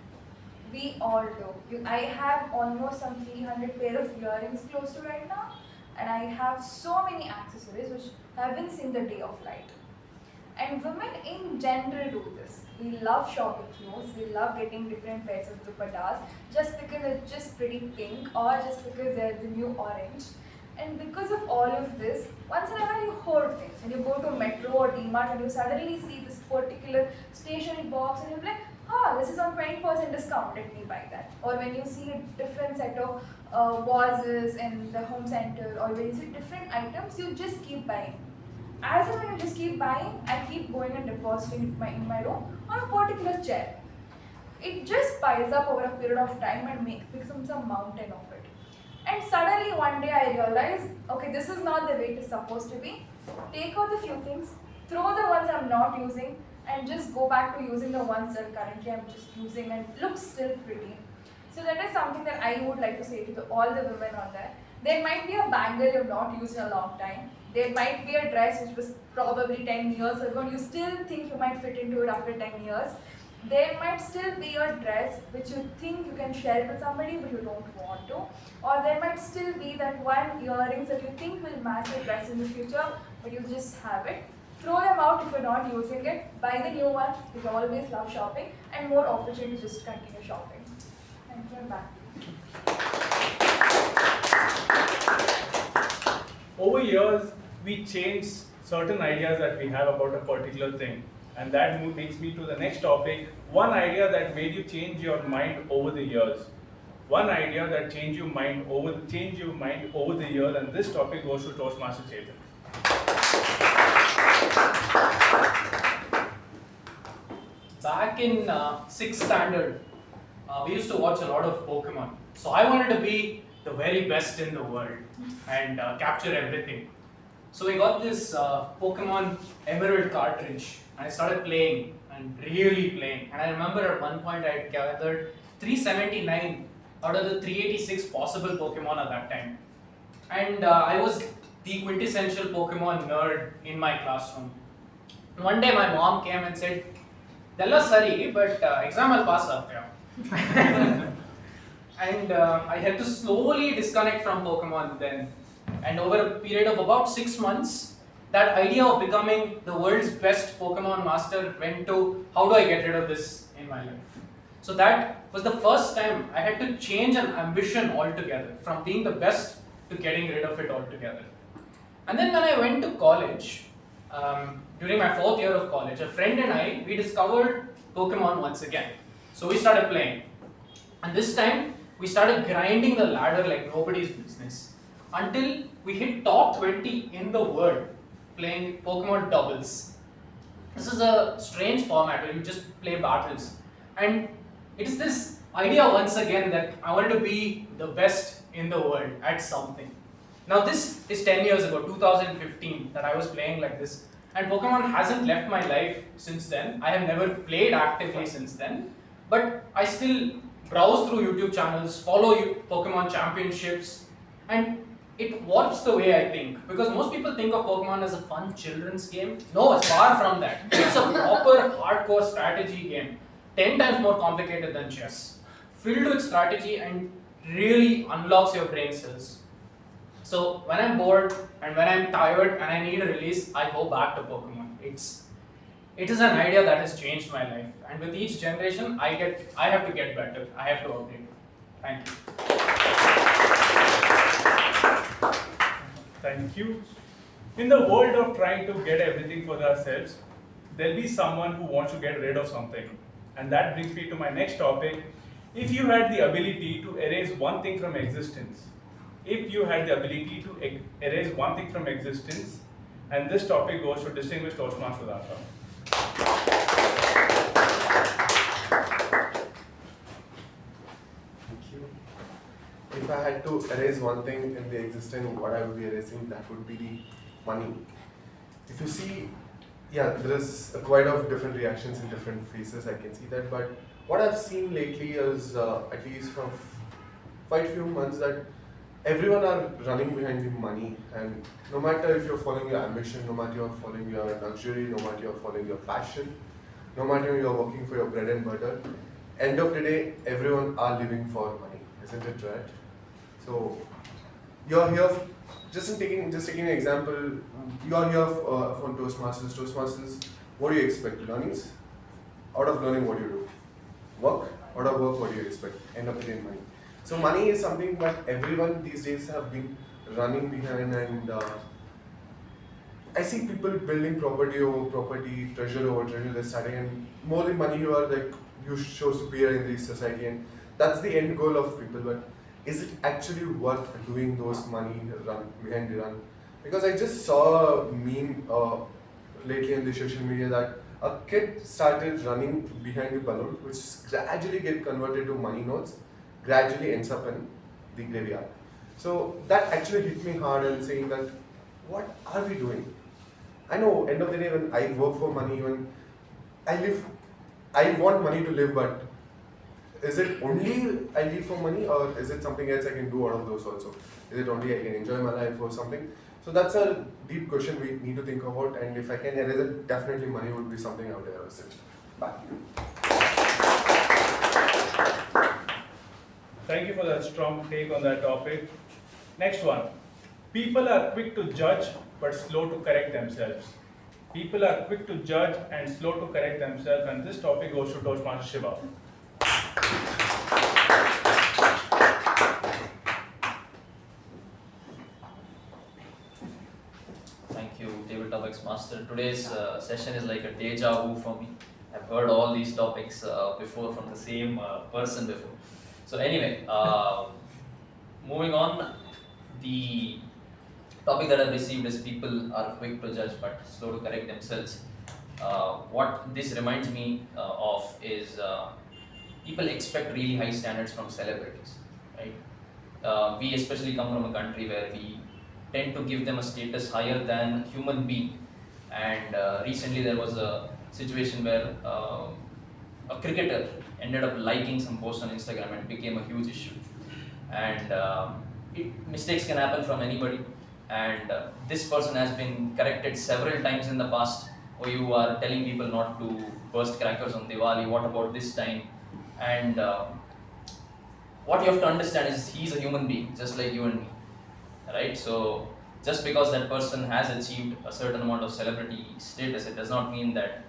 We all do. I have almost some 300 pair of earrings close to right now, and I have so many accessories which haven't seen the day of light. And women in general do this. We love shopping clothes, we love getting different pairs of dupattas just because they're just pretty pink or just because they're the new orange. And because of all of this, once in a while you hoard things. When you go to Metro or D-Mart and you suddenly see this particular stationery box and you're like, this is on 20% discount, let me buy that. Or when you see a different set of vases in the home center, or when you see different items, you just keep buying. As and when you just keep buying, I keep going and depositing it in my room on a particular chair. It just piles up over a period of time and becomes a mountain of it. And suddenly one day I realized, okay, this is not the way it is supposed to be. Take out the few things, throw the ones I'm not using, and just go back to using the ones that currently I'm just using and looks still pretty. So that is something that I would like to say to all the women on there. There might be a bangle you've not used in a long time. There might be a dress which was probably 10 years ago and you still think you might fit into it after 10 years. There might still be a dress which you think you can share it with somebody but you don't want to. Or there might still be that one earrings that you think will match the dress in the future but you just have it. Throw them out if you're not using it. Buy the new ones. We always love shopping and more opportunity to just continue shopping. Thank you and back. Over years, we change certain ideas that we have about a particular thing. And that takes me to the next topic. One idea that made you change your mind over the years. One idea that changed your mind over the years, and this topic goes to Toastmaster Chetan. Back in 6th standard, we used to watch a lot of Pokemon. So I wanted to be the very best in the world and capture everything. So we got this Pokemon Emerald cartridge and I started playing and really playing. And I remember at one point I had gathered 379 out of the 386 possible Pokemon at that time. And I was the quintessential Pokemon nerd in my classroom. One day my mom came and said, "Della sari, but exam I'll pass up." And I had to slowly disconnect from Pokemon then. And over a period of about 6 months, that idea of becoming the world's best Pokemon master went to, how do I get rid of this in my life? So that was the first time I had to change an ambition altogether, from being the best to getting rid of it altogether. And then when I went to college, during my 4th year of college, a friend and we discovered Pokemon once again. So we started playing. And this time, we started grinding the ladder like nobody's business. Until we hit top 20 in the world, playing Pokemon doubles. This is a strange format where you just play battles. And it is this idea once again that I wanted to be the best in the world at something. Now this is 10 years ago, 2015, that I was playing like this. And Pokemon hasn't left my life since then. I have never played actively since then. But I still browse through YouTube channels, follow Pokemon championships, and it warps the way I think. Because most people think of Pokemon as a fun children's game. No, it's far from that. It's a proper hardcore strategy game. 10 times more complicated than chess. Filled with strategy and really unlocks your brain cells. So when I'm bored and when I'm tired and I need a release, I go back to Pokemon. It is an idea that has changed my life, and with each generation, I have to get better. I have to update. Thank you. Thank you. In the world of trying to get everything for ourselves, there'll be someone who wants to get rid of something. And that brings me to my next topic. If you had the ability to erase one thing from existence, if you had the ability to erase one thing from existence, and this topic goes to distinguished Toastmaster Latha. Thank you. If I had to erase one thing in the existence, what I would be erasing, that would be the money. If you see, yeah, there is quite of different reactions in different phases, I can see that, but what I've seen lately is, at least from quite few months, that everyone are running behind the money, and no matter if you're following your ambition, no matter you're following your luxury, no matter you're following your passion, no matter you're working for your bread and butter, end of the day, everyone are living for money, isn't it right? So you're here, taking an example, you're here from Toastmasters. Toastmasters, what do you expect? Learnings? Out of learning, what do you do? Work? Out of work, what do you expect? End of the day, money. So money is something that everyone these days have been running behind, and I see people building property over property, treasure over treasure, they're starting, and more than money you are like, you show superior in this society, and that's the end goal of people. But is it actually worth doing those money run behind the run? Because I just saw a meme lately in the social media that a kid started running behind the balloon, which gradually get converted to money notes, gradually ends up in the graveyard. So that actually hit me hard, and saying that, what are we doing? I know, end of the day, when I work for money, when I want money to live, but is it only I live for money, or is it something else I can do out of those also? Is it only I can enjoy my life or something? So that's a deep question we need to think about, and if I can erase it, definitely money would be something I would erase it. Back to you. Thank you for that strong take on that topic. Next one. People are quick to judge but slow to correct themselves. People are quick to judge and slow to correct themselves, and this topic goes to Toastmaster Shiva. Thank you, Tabletop X Master. Today's session is like a deja vu for me. I've heard all these topics before from the same person before. So anyway, moving on, the topic that I've received is people are quick to judge but slow to correct themselves. What this reminds me of is people expect really high standards from celebrities, right? We especially come from a country where we tend to give them a status higher than human being. And recently there was a situation where a cricketer ended up liking some post on Instagram and it became a huge issue. And mistakes can happen from anybody. And this person has been corrected several times in the past. Or you are telling people not to burst crackers on Diwali, what about this time? And what you have to understand is he's a human being, just like you and me, right? So just because that person has achieved a certain amount of celebrity status, it does not mean that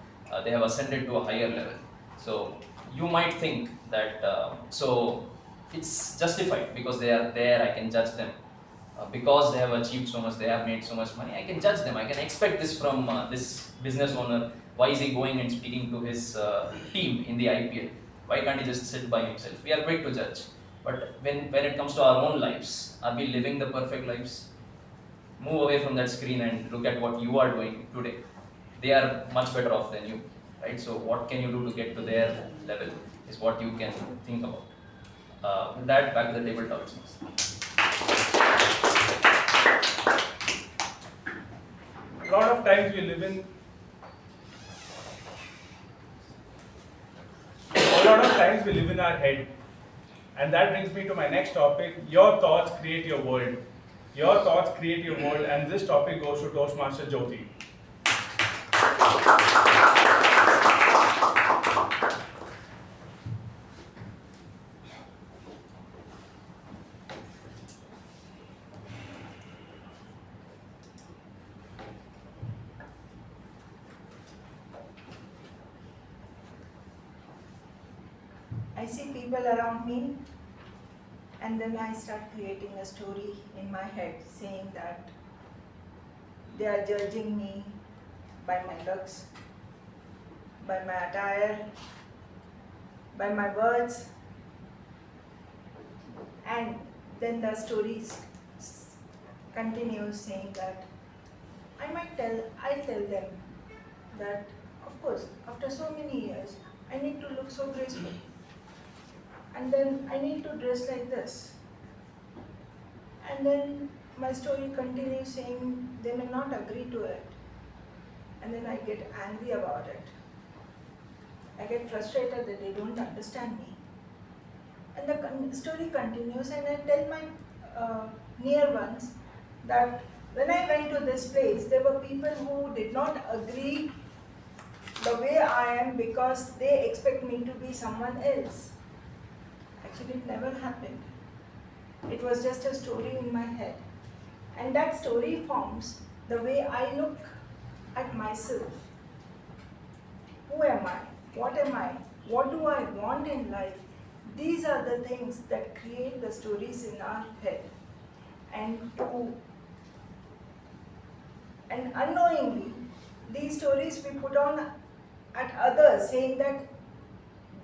they have ascended to a higher level. So you might think that, so it's justified because they are there, I can judge them. Because they have achieved so much, they have made so much money, I can judge them. I can expect this from this business owner. Why is he going and speaking to his team in the IPL? Why can't he just sit by himself? We are quick to judge. But when it comes to our own lives, are we living the perfect lives? Move away from that screen and look at what you are doing today. They are much better off than you, right? So what can you do to get to their level is what you can think about. With that, back to the table talks. A lot of times we live in our head. And that brings me to my next topic. Your thoughts create your world. Your thoughts create your world, and this topic goes to Toastmaster Jyothi. I see people around me, and then I start creating a story in my head saying that they are judging me by my looks, by my attire, by my words, and then the story continues saying that I'll tell them that, of course, after so many years, I need to look so graceful. And then I need to dress like this. And then my story continues saying they may not agree to it. And then I get angry about it. I get frustrated that they don't understand me. And the story continues, and I tell my near ones that when I went to this place, there were people who did not agree the way I am because they expect me to be someone else. Actually, it never happened. It was just a story in my head. And that story forms the way I look at myself. Who am I? What am I? What do I want in life? These are the things that create the stories in our head. And unknowingly, these stories we put on at others, saying that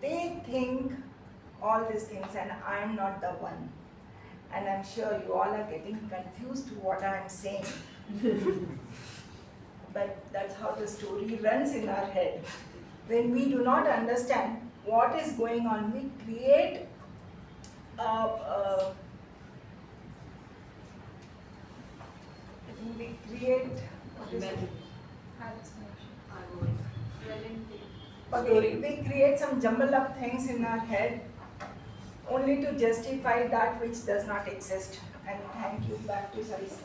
they think all these things and I am not the one. And I'm sure you all are getting confused to what I'm saying. But that's how the story runs in our head. When we do not understand what is going on, we create we create some jumble up things in our head only to justify that which does not exist. And thank you. Back to Sarisa.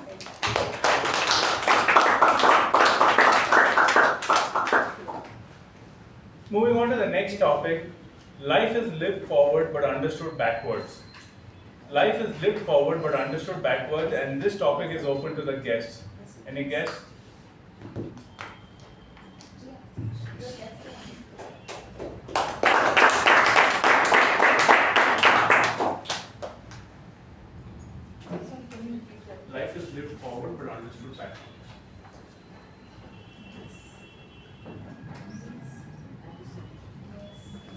Moving on to the next topic, life is lived forward but understood backwards. Life is lived forward but understood backwards, and this topic is open to the guests. Any guests? Life is lived forward but understood backwards.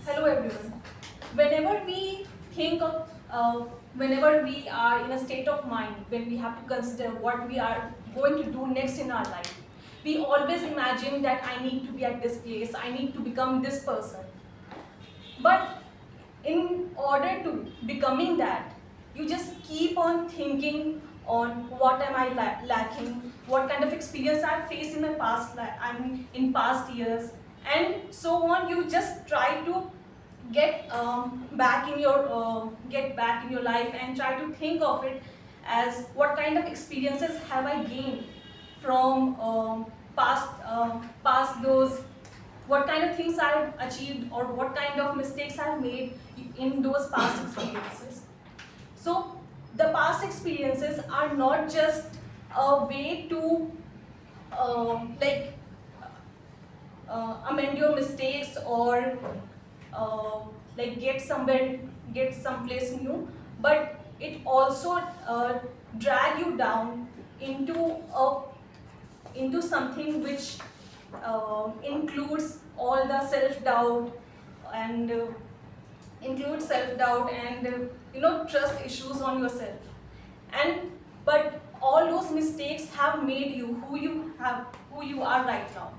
Hello everyone. Whenever we think of, whenever we are in a state of mind, when we have to consider what we are going to do next in our life, we always imagine that I need to be at this place, I need to become this person. But in order to becoming that, you just keep on thinking on what am I lacking, what kind of experience I've faced in my past, in past years, and so on. You just try to get back in your life and try to think of it as what kind of experiences have I gained from past those, what kind of things I've achieved or what kind of mistakes I've made in those past experiences. So the past experiences are not just a way to amend your mistakes or get someplace new, but it also drag you down into something which includes all the self-doubt and trust issues on yourself. But all those mistakes have made you who you are right now.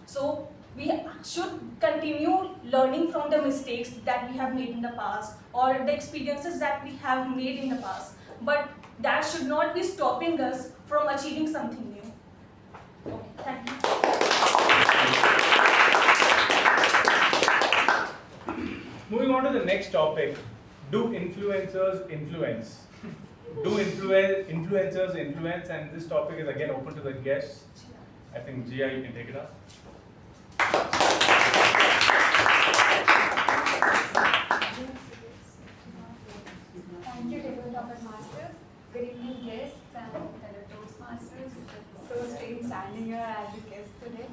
So we should continue learning from the mistakes that we have made in the past or the experiences that we have made in the past. But that should not be stopping us from achieving something new. Okay, thank you. Moving on to the next topic, do influencers influence? Do influencers influence? And this topic is again open to the guests. I think Jia, you can take it up. Thank you, Tabletop Masters. Good evening, guests and fellow Toastmasters. It's so strange standing here as a guest today.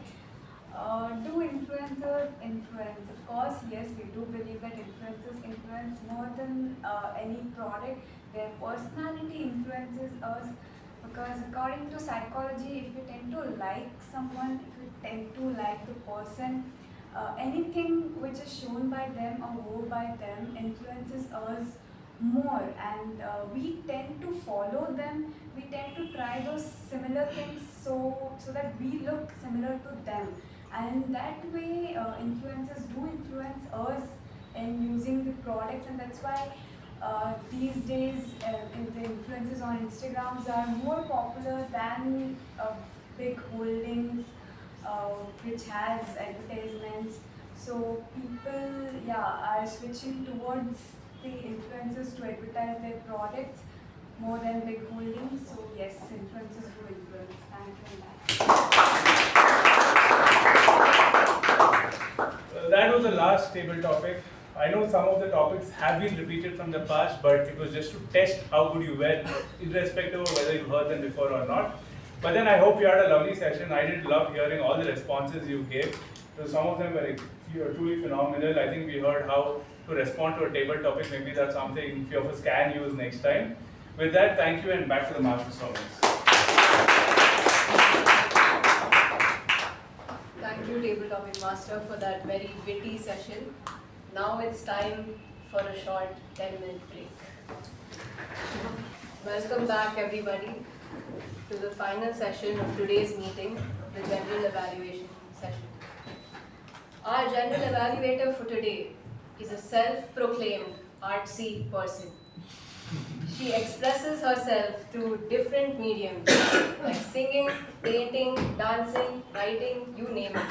Do influencers influence? Of course, yes, we do believe that influencers influence more than any product. Their personality influences us because according to psychology, if you tend to like someone, if you tend to like the person, anything which is shown by them or wore by them influences us more, and we tend to follow them. We tend to try those similar things so that we look similar to them, and that way influencers do influence us in using the products, and that's why these days the influencers on Instagrams are more popular than big holdings which has advertisements. So people, are switching towards the influencers to advertise their products more than big holdings. So yes, influencers do influence. Thank you. That was the last table topic. I know some of the topics have been repeated from the past, but it was just to test how good you were, irrespective of whether you heard them before or not. But then I hope you had a lovely session. I did love hearing all the responses you gave. So some of them were truly phenomenal. I think we heard how to respond to a table topic. Maybe that's something few of us can use next time. With that, thank you, and back to the master servants. Thank you, Table Topic Master, for that very witty session. Now it's time for a short 10-minute break. Welcome back, everybody, to the final session of today's meeting, the General Evaluation session. Our General Evaluator for today is a self-proclaimed artsy person. She expresses herself through different mediums like singing, painting, dancing, writing, you name it.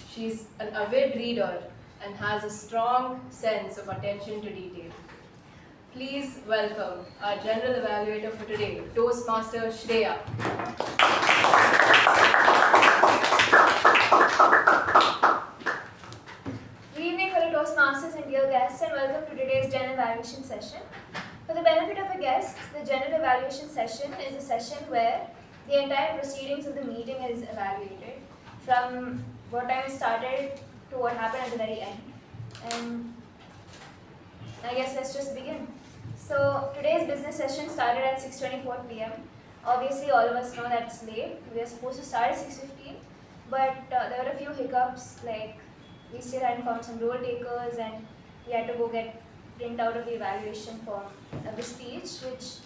She's an avid reader and has a strong sense of attention to detail. Please welcome our General Evaluator for today, Toastmaster Shreya. Good evening, fellow Toastmasters and dear guests, and welcome to today's General Evaluation session. For the benefit of the guests, the General Evaluation session is a session where the entire proceedings of the meeting is evaluated, from what time started to what happened at the very end. And I guess let's just begin. So today's business session started at 6:24 p.m. Obviously, all of us know that's late. We were supposed to start at 6:15, but there were a few hiccups, like we still hadn't found some role takers, and we had to go get print out of the evaluation form of the speech, which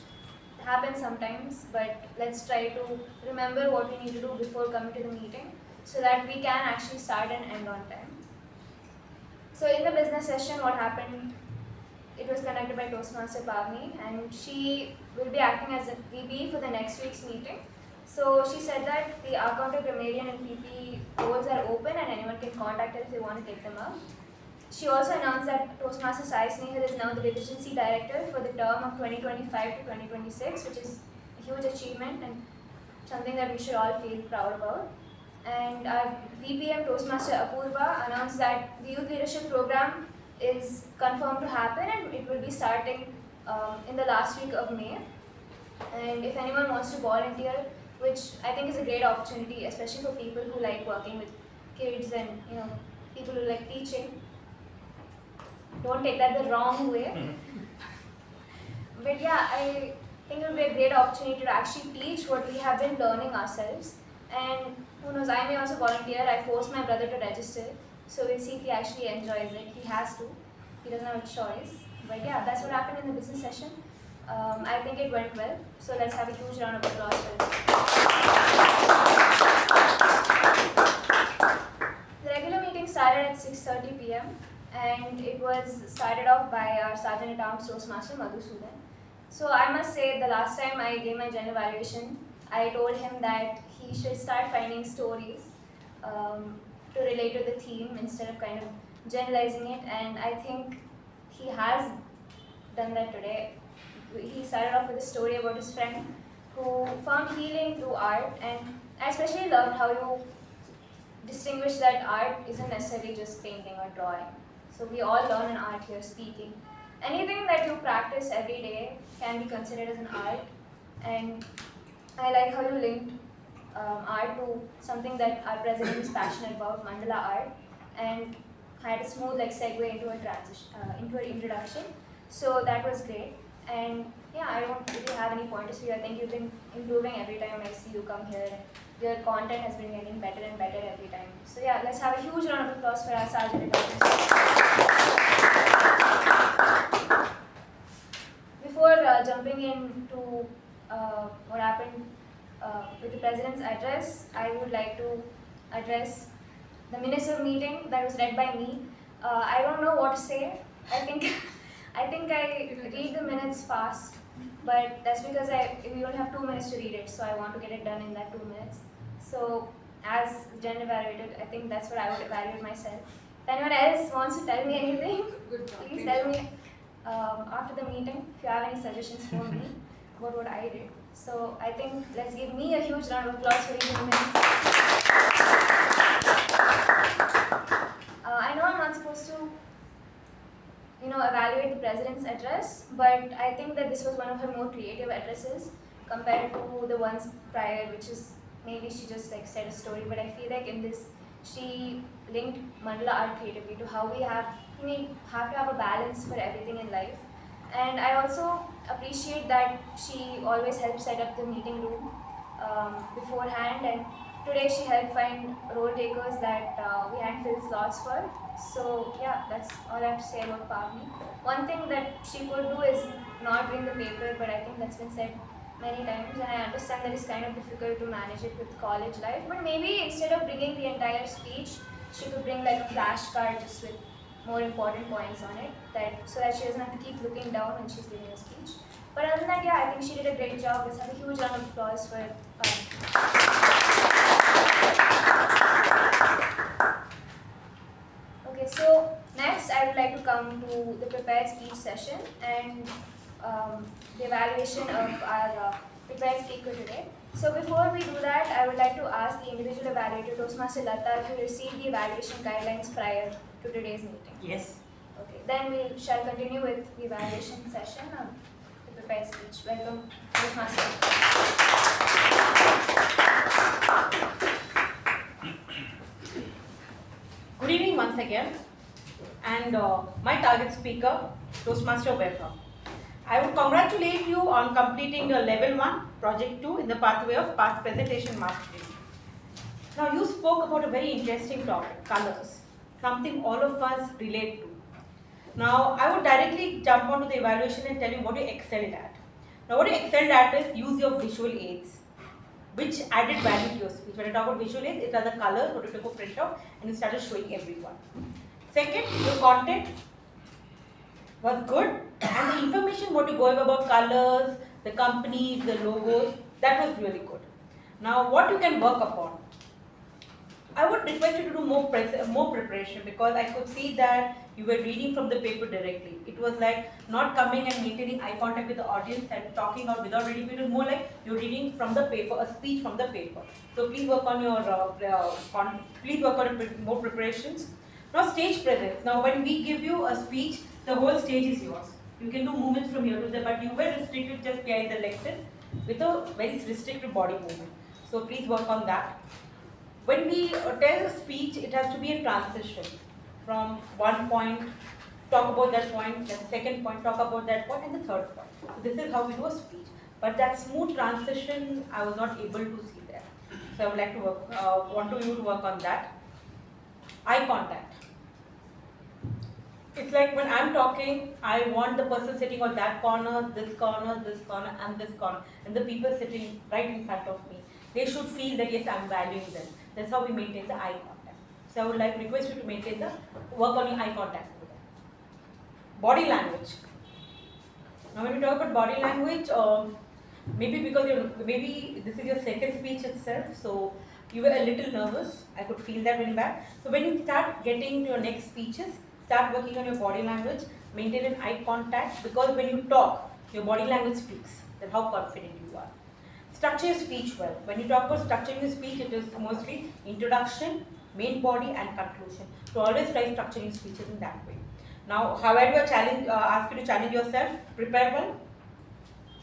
happens sometimes, but let's try to remember what we need to do before coming to the meeting so that we can actually start and end on time. So in the business session, what happened, it was conducted by Toastmaster Pavani, and she will be acting as a VP for the next week's meeting. So she said that the account of Grammarian and PP roles are open and anyone can contact her if they want to take them up. She also announced that Toastmaster Snehal is now the Division C Director for the term of 2025 to 2026, which is a huge achievement and something that we should all feel proud about. And our VPM Toastmaster Apoorva announced that the Youth Leadership Program is confirmed to happen, and it will be starting in the last week of May. And if anyone wants to volunteer, which I think is a great opportunity, especially for people who like working with kids and people who like teaching. Don't take that the wrong way. But yeah, I think it will be a great opportunity to actually teach what we have been learning ourselves. And who knows, I may also volunteer. I forced my brother to register. So we'll see if he actually enjoys it. He has to. He doesn't have a choice. But yeah, that's what happened in the business session. I think it went well. So let's have a huge round of applause for it. The regular meeting started at 6:30 p.m. and it was started off by our Sergeant at Arms Toastmaster Madhusudan. So I must say, the last time I gave my general evaluation, I told him that he should start finding stories to relate to the theme instead of kind of generalizing it, and I think he has done that today. He started off with a story about his friend who found healing through art, and I especially loved how you distinguish that art isn't necessarily just painting or drawing. So we all learn an art here, speaking. Anything that you practice every day can be considered as an art, and I like how you linked art to something that our president is passionate about, mandala art, and had a smooth segue into a transition, into an introduction. So that was great. And yeah, I don't really have any pointers for you. I think you've been improving every time I see you come here. Your content has been getting better and better every time. So yeah, let's have a huge round of applause for our Sergeant at Arms. Before jumping into what happened with the President's address, I would like to address the minutes of meeting that was read by me. I don't know what to say. I think I read the minutes fast, but that's because we only have 2 minutes to read it, so I want to get it done in that 2 minutes. So as gender evaluated, I think that's what I would evaluate myself. If anyone else wants to tell me anything, please tell me after the meeting if you have any suggestions for me about what I did. So I think let's give me a huge round of applause for reading the minutes. I know I'm not supposed to evaluate the President's address, but I think that this was one of her more creative addresses compared to the ones prior, which is maybe she just said a story, but I feel like in this she linked mandala art creatively to how we have to have a balance for everything in life. And I also appreciate that she always helped set up the meeting room beforehand, and today she helped find role takers that we hadn't filled slots for. So yeah, that's all I have to say about Pavani. One thing that she could do is not bring the paper, but I think that's been said many times, and I understand that it's kind of difficult to manage it with college life. But maybe instead of bringing the entire speech, she could bring a flashcard just with more important points on it, so that she doesn't have to keep looking down when she's giving a speech. But other than that, yeah, I think she did a great job. Let's have a huge round of applause for Okay, so next I would like to come to the prepared speech session and the evaluation of our prepared speaker today. So before we do that, I would like to ask the individual evaluator, Toastmaster Latha, to receive the evaluation guidelines prior to today's meeting. Yes. Okay, then we shall continue with the evaluation session of the prepared speech. Welcome, Toastmaster. Good evening once again, and my target speaker, Toastmaster Vaibhav. I would congratulate you on completing the level 1, project 2 in the pathway of past presentation mastery. Now you spoke about a very interesting topic, colors, something all of us relate to. Now I would directly jump onto the evaluation and tell you what you excelled at. Now what you excelled at is use your visual aids, which added value to your speech. When I talk about visual aids, it are the colors, what you took a print out and you started showing everyone. Second, your content was good, and the information what you go over about colors, the companies, the logos, that was really good. Now what you can work upon. I would request you to do more preparation, because I could see that you were reading from the paper directly. It was like not coming and maintaining eye contact with the audience and talking out without reading. It was more like you're reading from the paper, a speech from the paper. So please work on your more preparations. Now stage presence. Now when we give you a speech, the whole stage is yours. You can do movements from here to there, but you were restricted just behind the lectern with a very restricted body movement. So please work on that. When we tell a speech, it has to be a transition from one point, talk about that point, then the second point, talk about that point, and the third point. So this is how we do a speech. But that smooth transition, I was not able to see there. So I would like to want you to work on that. Eye contact. It's like when I'm talking, I want the person sitting on that corner, this corner, this corner, and this corner, and the people sitting right in front of me. They should feel that yes, I'm valuing them. That's how we maintain the eye contact. So I would like to request you to maintain work on your eye contact. Body language. Now when we talk about body language, maybe because maybe this is your second speech itself, so you were a little nervous. I could feel that very bad. So when you start getting to your next speeches, start working on your body language, maintain an eye contact, because when you talk, your body language speaks that how confident you are. Structure your speech well. When you talk about structuring your speech, it is mostly introduction, main body, and conclusion. So always try structuring speeches in that way. Now, how do you ask you to challenge yourself? Prepare well.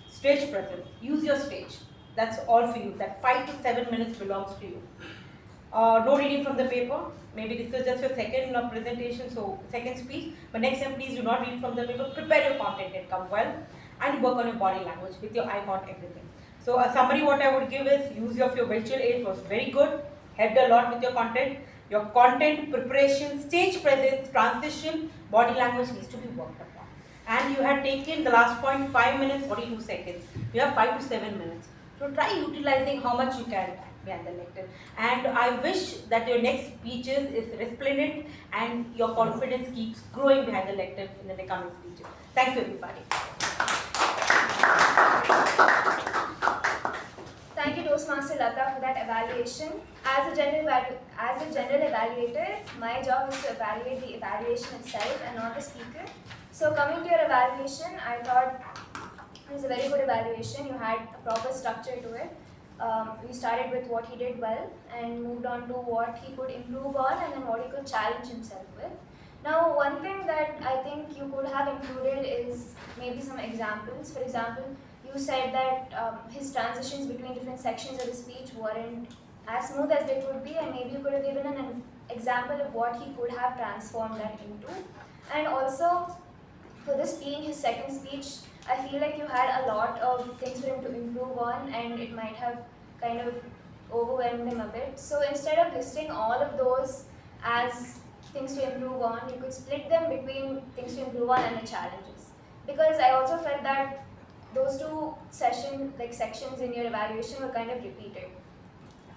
Stage presence. Use your stage. That's all for you. That 5 to 7 minutes belongs to you. No reading from the paper. Maybe this is just your second presentation, so second speech. But next time, please do not read from the paper. Prepare your content and come well, and work on your body language with your eye contact, everything. So a summary what I would give is use of your virtual aids was very good, helped a lot with your content. Your content preparation, stage presence, transition, body language needs to be worked upon. And you had taken the last point 5 minutes, 42 seconds. You have 5 to 7 minutes. So try utilizing how much you can behind the lecture. And I wish that your next speeches is resplendent and your confidence keeps growing behind the lecture in the coming speeches. Thank you, everybody. Thank you, Toastmaster Latha, for that evaluation. As a general evaluator, my job is to evaluate the evaluation itself and not the speaker. So coming to your evaluation, I thought it was a very good evaluation. You had a proper structure to it. We started with what he did well and moved on to what he could improve on and then what he could challenge himself with. Now, one thing that I think you could have included is maybe some examples. For example, you said that his transitions between different sections of the speech weren't as smooth as they could be, and maybe you could have given an example of what he could have transformed that into. And also, for this being his second speech, I feel like you had a lot of things for him to improve on, and it might have kind of overwhelmed him a bit. So instead of listing all of those as things to improve on, you could split them between things to improve on and the challenges. Because I also felt that those two sections in your evaluation were kind of repeated.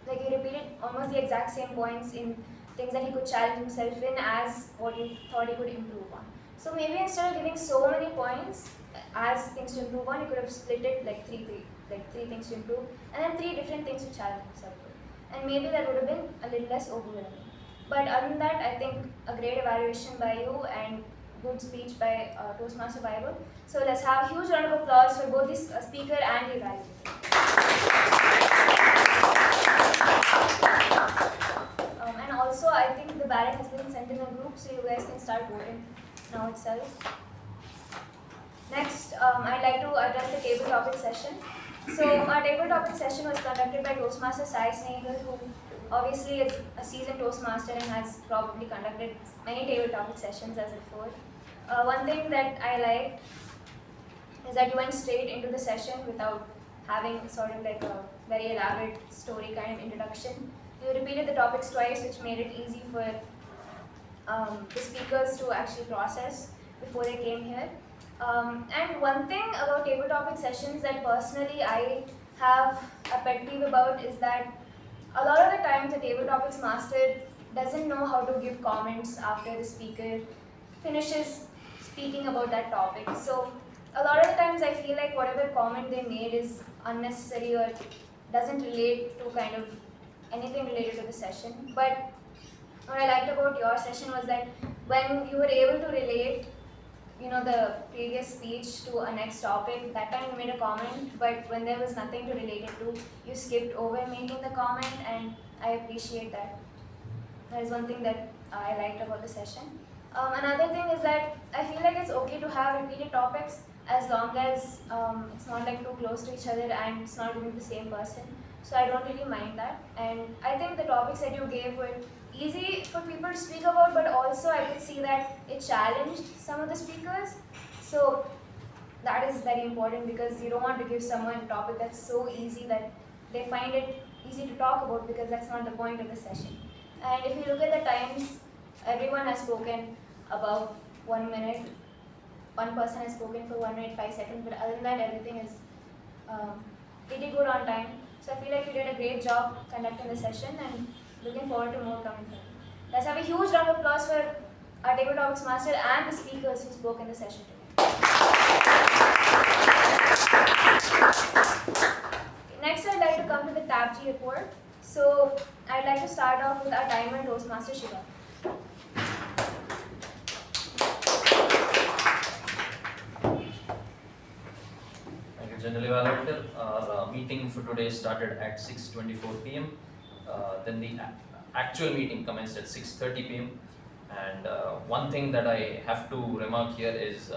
Like you repeated almost the exact same points in things that he could challenge himself in as what you thought he could improve on. So maybe instead of giving so many points as things to improve on, you could have split it like three things to improve, and then 3 different things to challenge himself with. And maybe that would have been a little less overwhelming. But other than that, I think a great evaluation by you and good speech by Toastmaster Vaibhav. So let's have a huge round of applause for both the speaker and the evaluator. And also, I think the ballot has been sent in a group, so you guys can start voting now itself. Next, I'd like to address the table topic session. So our table topic session was conducted by Toastmaster Snehal, who obviously is a seasoned Toastmaster and has probably conducted many table topic sessions as before. One thing that I liked is that you went straight into the session without having sort of like a very elaborate story kind of introduction. You repeated the topics twice, which made it easy for the speakers to actually process before they came here. And one thing about table topic sessions that personally I have a pet peeve about is that a lot of the times the table topics master doesn't know how to give comments after the speaker finishes speaking about that topic. So a lot of the times I feel like whatever comment they made is unnecessary or doesn't relate to kind of anything related to the session. But what I liked about your session was that when you were able to relate the previous speech to a next topic, that time you made a comment, but when there was nothing to relate it to, you skipped over making the comment, and I appreciate that. That is one thing that I liked about the session. Another thing is that I feel like it's okay to have repeated topics as long as it's not like too close to each other and it's not even the same person. So I don't really mind that. And I think the topics that you gave were easy for people to speak about, but also I could see that it challenged some of the speakers. So that is very important because you don't want to give someone a topic that's so easy that they find it easy to talk about, because that's not the point of the session. And if you look at the times, everyone has spoken above 1 minute. One person has spoken for 1 minute 5 seconds, but other than that, everything is pretty good on time. So I feel like you did a great job conducting the session, and looking forward to more coming from you. Let's have a huge round of applause for our table topics master and the speakers who spoke in the session today. Next, I'd like to come to the TAPG report. So I'd like to start off with our timer Toastmaster Shuba. General Evaluator. Our meeting for today started at 6:24 p.m. Then the actual meeting commenced at 6:30 p.m. And one thing that I have to remark here is,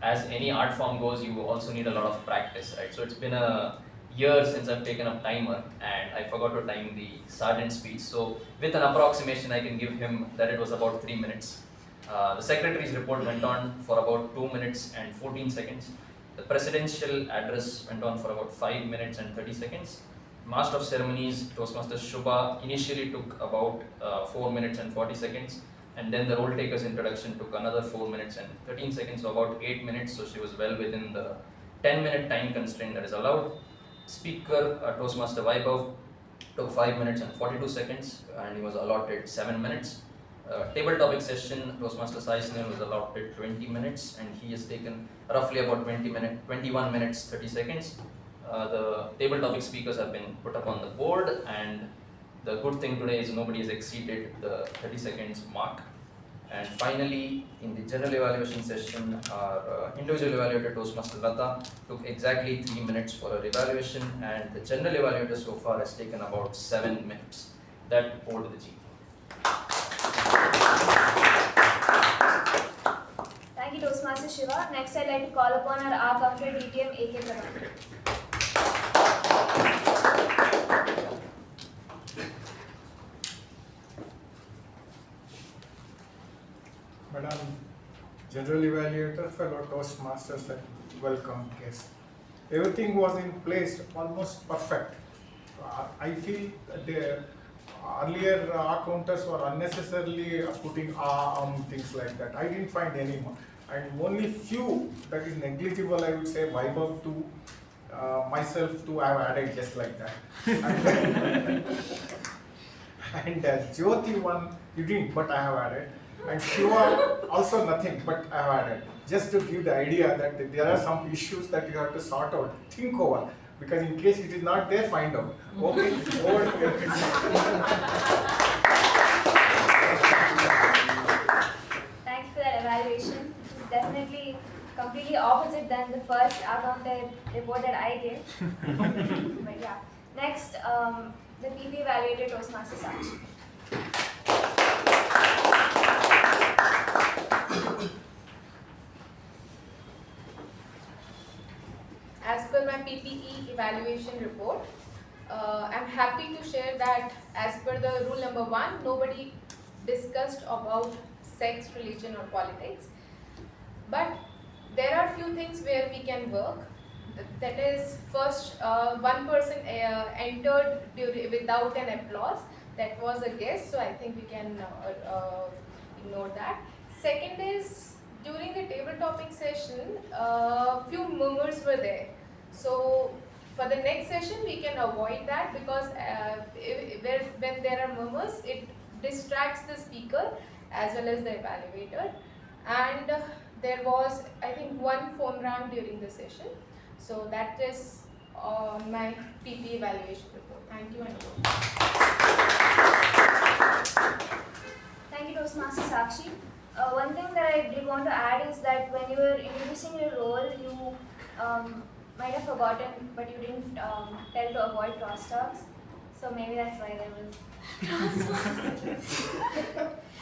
as any art form goes, you also need a lot of practice, right? So it's been a years since I've taken up timer and I forgot to time the sergeant's speech. So with an approximation, I can give him that it was about 3 minutes. The secretary's report went on for about 2 minutes and 14 seconds. The presidential address went on for about 5 minutes and 30 seconds. Master of Ceremonies, Toastmasters Shuba, initially took about 4 minutes and 40 seconds. And then the role taker's introduction took another 4 minutes and 13 seconds, so about 8 minutes. So she was well within the 10-minute time constraint that is allowed. Speaker, Toastmaster Vaibhav, took 5 minutes and 42 seconds, and he was allotted 7 minutes. Table topic session, Toastmaster Snehal was allotted 20 minutes, and he has taken roughly about 21 minutes 30 seconds. The table topic speakers have been put up on the board, and the good thing today is nobody has exceeded the 30 seconds mark. And finally, in the general evaluation session, our individual evaluator, Toastmaster Latha, took exactly 3 minutes for her evaluation, and the general evaluator so far has taken about 7 minutes. That over to the G. Thank you, Toastmaster Shiva. Next, I'd like to call upon our R-Counter DTM, K Prabhakara. Madam General Evaluator, fellow Toastmasters, and welcome guests. Everything was in place, almost perfect. I feel that the earlier counters were unnecessarily putting things like that. I didn't find any more. And only few that is negligible, I would say, Vaibhav to myself too, I have added just like that. And Jyothi one, you didn't, but I have added. And Shiva also nothing, but I have added. Just to give the idea that there are some issues that you have to sort out, think over. Because in case it is not there, find out. Okay? Over to you. Thank you for that evaluation. It is definitely completely opposite than the first accounted report that I gave. But yeah. Next, the PP evaluator, Toastmaster Sakshi. As per my PPE evaluation report, I'm happy to share that as per the rule number 1, nobody discussed about sex, religion or politics. But there are few things where we can work. That is, first, one person entered without an applause. That was a guess, so I think we can ignore that. Second is, during the table topic session, few murmurs were there. So for the next session, we can avoid that because when there are murmurs, it distracts the speaker as well as the evaluator. And there was, I think, one phone rang during the session. So that is my PP evaluation report. Thank you and Thank you, Toastmaster Sakshi. One thing that I did want to add is that when you were introducing your role, you might have forgotten, but you didn't tell to avoid crosstalks. So maybe that's why there was crosstalks.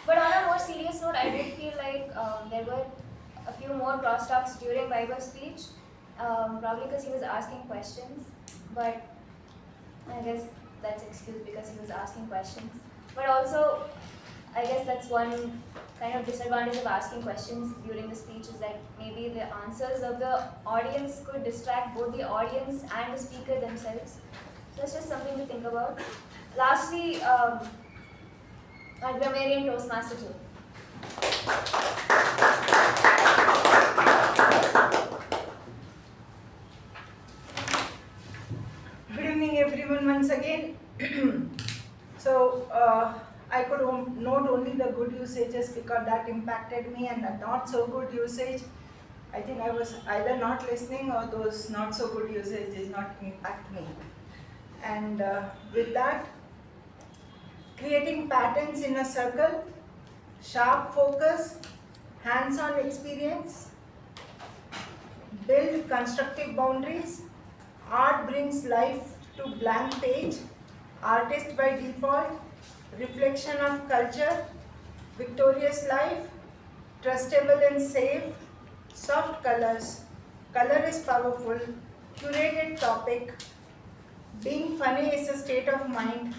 But on a more serious note, I did feel like there were a few more crosstalks during Vaibhav's speech, probably because he was asking questions. But I guess that's excused because he was asking questions. But also, I guess that's one kind of disadvantage of asking questions during the speech is that maybe the answers of the audience could distract both the audience and the speaker themselves. So that's just something to think about. Lastly, our Grammarian Toastmaster too. Good evening everyone once again. So I could note only the good usages because that impacted me, and the not so good usage, I think I was either not listening or those not so good usage did not impact me. And with that, creating patterns in a circle, sharp focus, hands-on experience, build constructive boundaries, art brings life to blank page, artist by default, reflection of culture, victorious life, trustable and safe, soft colors, color is powerful, curated topic, Being funny is a state of mind.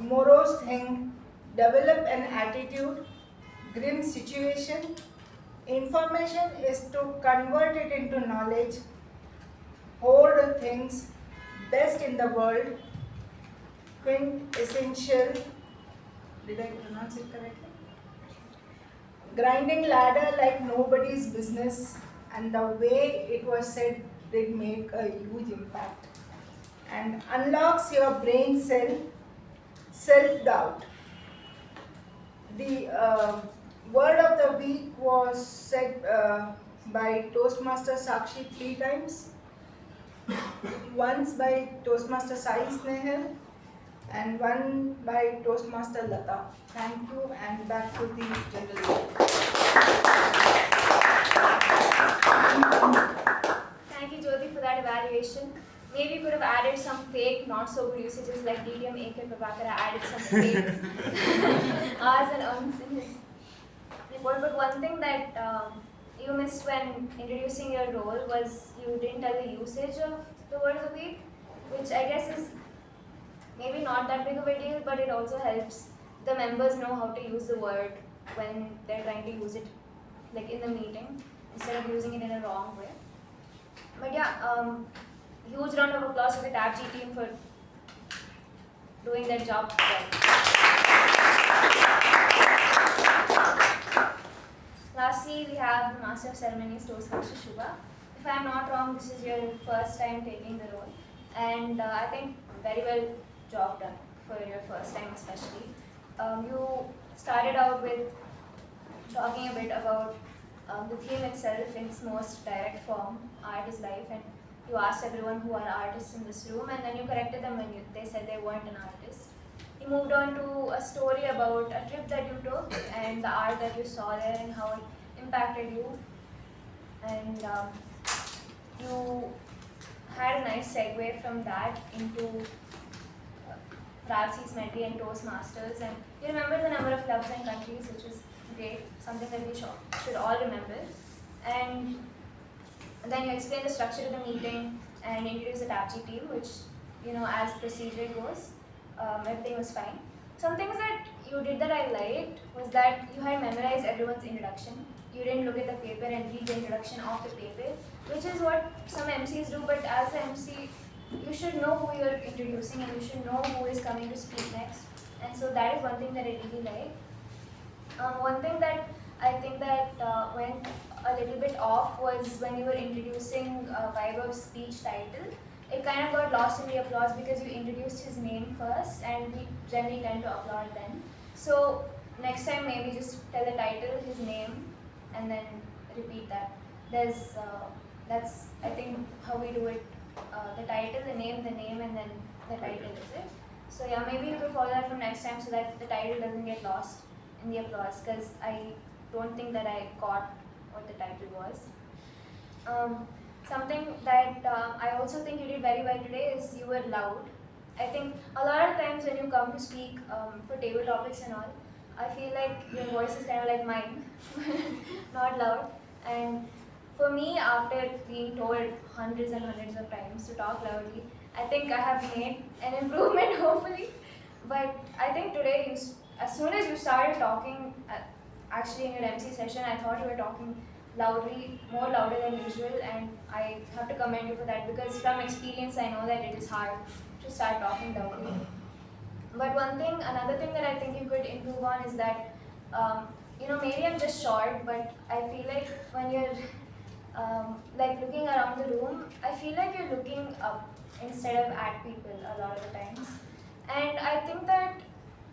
Morose thing. Develop an attitude. Grim situation. Information is to convert it into knowledge. Hold things. Best in the world. Quintessential. Did I pronounce it correctly? Grinding ladder like nobody's business, and the way it was said did make a huge impact. And unlocks your brain cell, self-doubt. The word of the week was said by Toastmaster Sakshi 3 times. Once by Toastmaster Snehal and one by Toastmaster Latha. Thank you, and back to the general. Thank you, Jyothi, for that evaluation. Maybe we could have added some fake, not so good usages like DTM, K Prabhakara added some fake R's and ums in his report. But one thing that you missed when introducing your role was you didn't tell the usage of the word of the week, which I guess is maybe not that big of a deal, but it also helps the members know how to use the word when they're trying to use it, like in the meeting, instead of using it in a wrong way. But yeah, huge round of applause to the TAPG team for doing their job well. Lastly, we have the Master of Ceremonies, Toastmaster Shuba. If I am not wrong, this is your first time taking the role, and I think very well job done for your first time especially. You started out with talking a bit about the theme itself in its most direct form, art is life, and you asked everyone who are artists in this room, and then you corrected them when they said they weren't an artist. You moved on to a story about a trip that you took and the art that you saw there and how it impacted you, and you had a nice segue from that into Ralph's Medley and Toastmasters, and you remember the number of clubs and countries, which is great, something that we should all remember. And then you explain the structure of the meeting and introduce the TAPG team, which, you know, as procedure goes, everything was fine. Some things that you did that I liked was that you had memorized everyone's introduction. You didn't look at the paper and read the introduction of the paper, which is what some MCs do, but as an MC, you should know who you're introducing and you should know who is coming to speak next. And so that is one thing that I really like. One thing that I think that went a little bit off was when you were introducing Vaibhav's speech title. It kind of got lost in the applause because you introduced his name first and we generally tend to applaud then. So next time maybe just tell the title, his name, and then repeat that. That's I think how we do it. The title, the name, and then the title, is it? So yeah, maybe you could follow that from next time so that the title doesn't get lost in the applause, because I don't think that I caught what the title was. Something that I also think you did very well today is you were loud. I think a lot of times when you come to speak for table topics and all, I feel like your voice is kind of like mine, not loud. And for me, after being told hundreds and hundreds of times to talk loudly, I think I have made an improvement hopefully. But I think today, as soon as you started talking, actually in your MC session, I thought you were talking loudly, more louder than usual, and I have to commend you for that because from experience I know that it is hard to start talking loudly. But another thing that I think you could improve on is that, maybe I'm just short, but I feel like when you're like looking around the room, I feel like you're looking up instead of at people a lot of the times. And I think that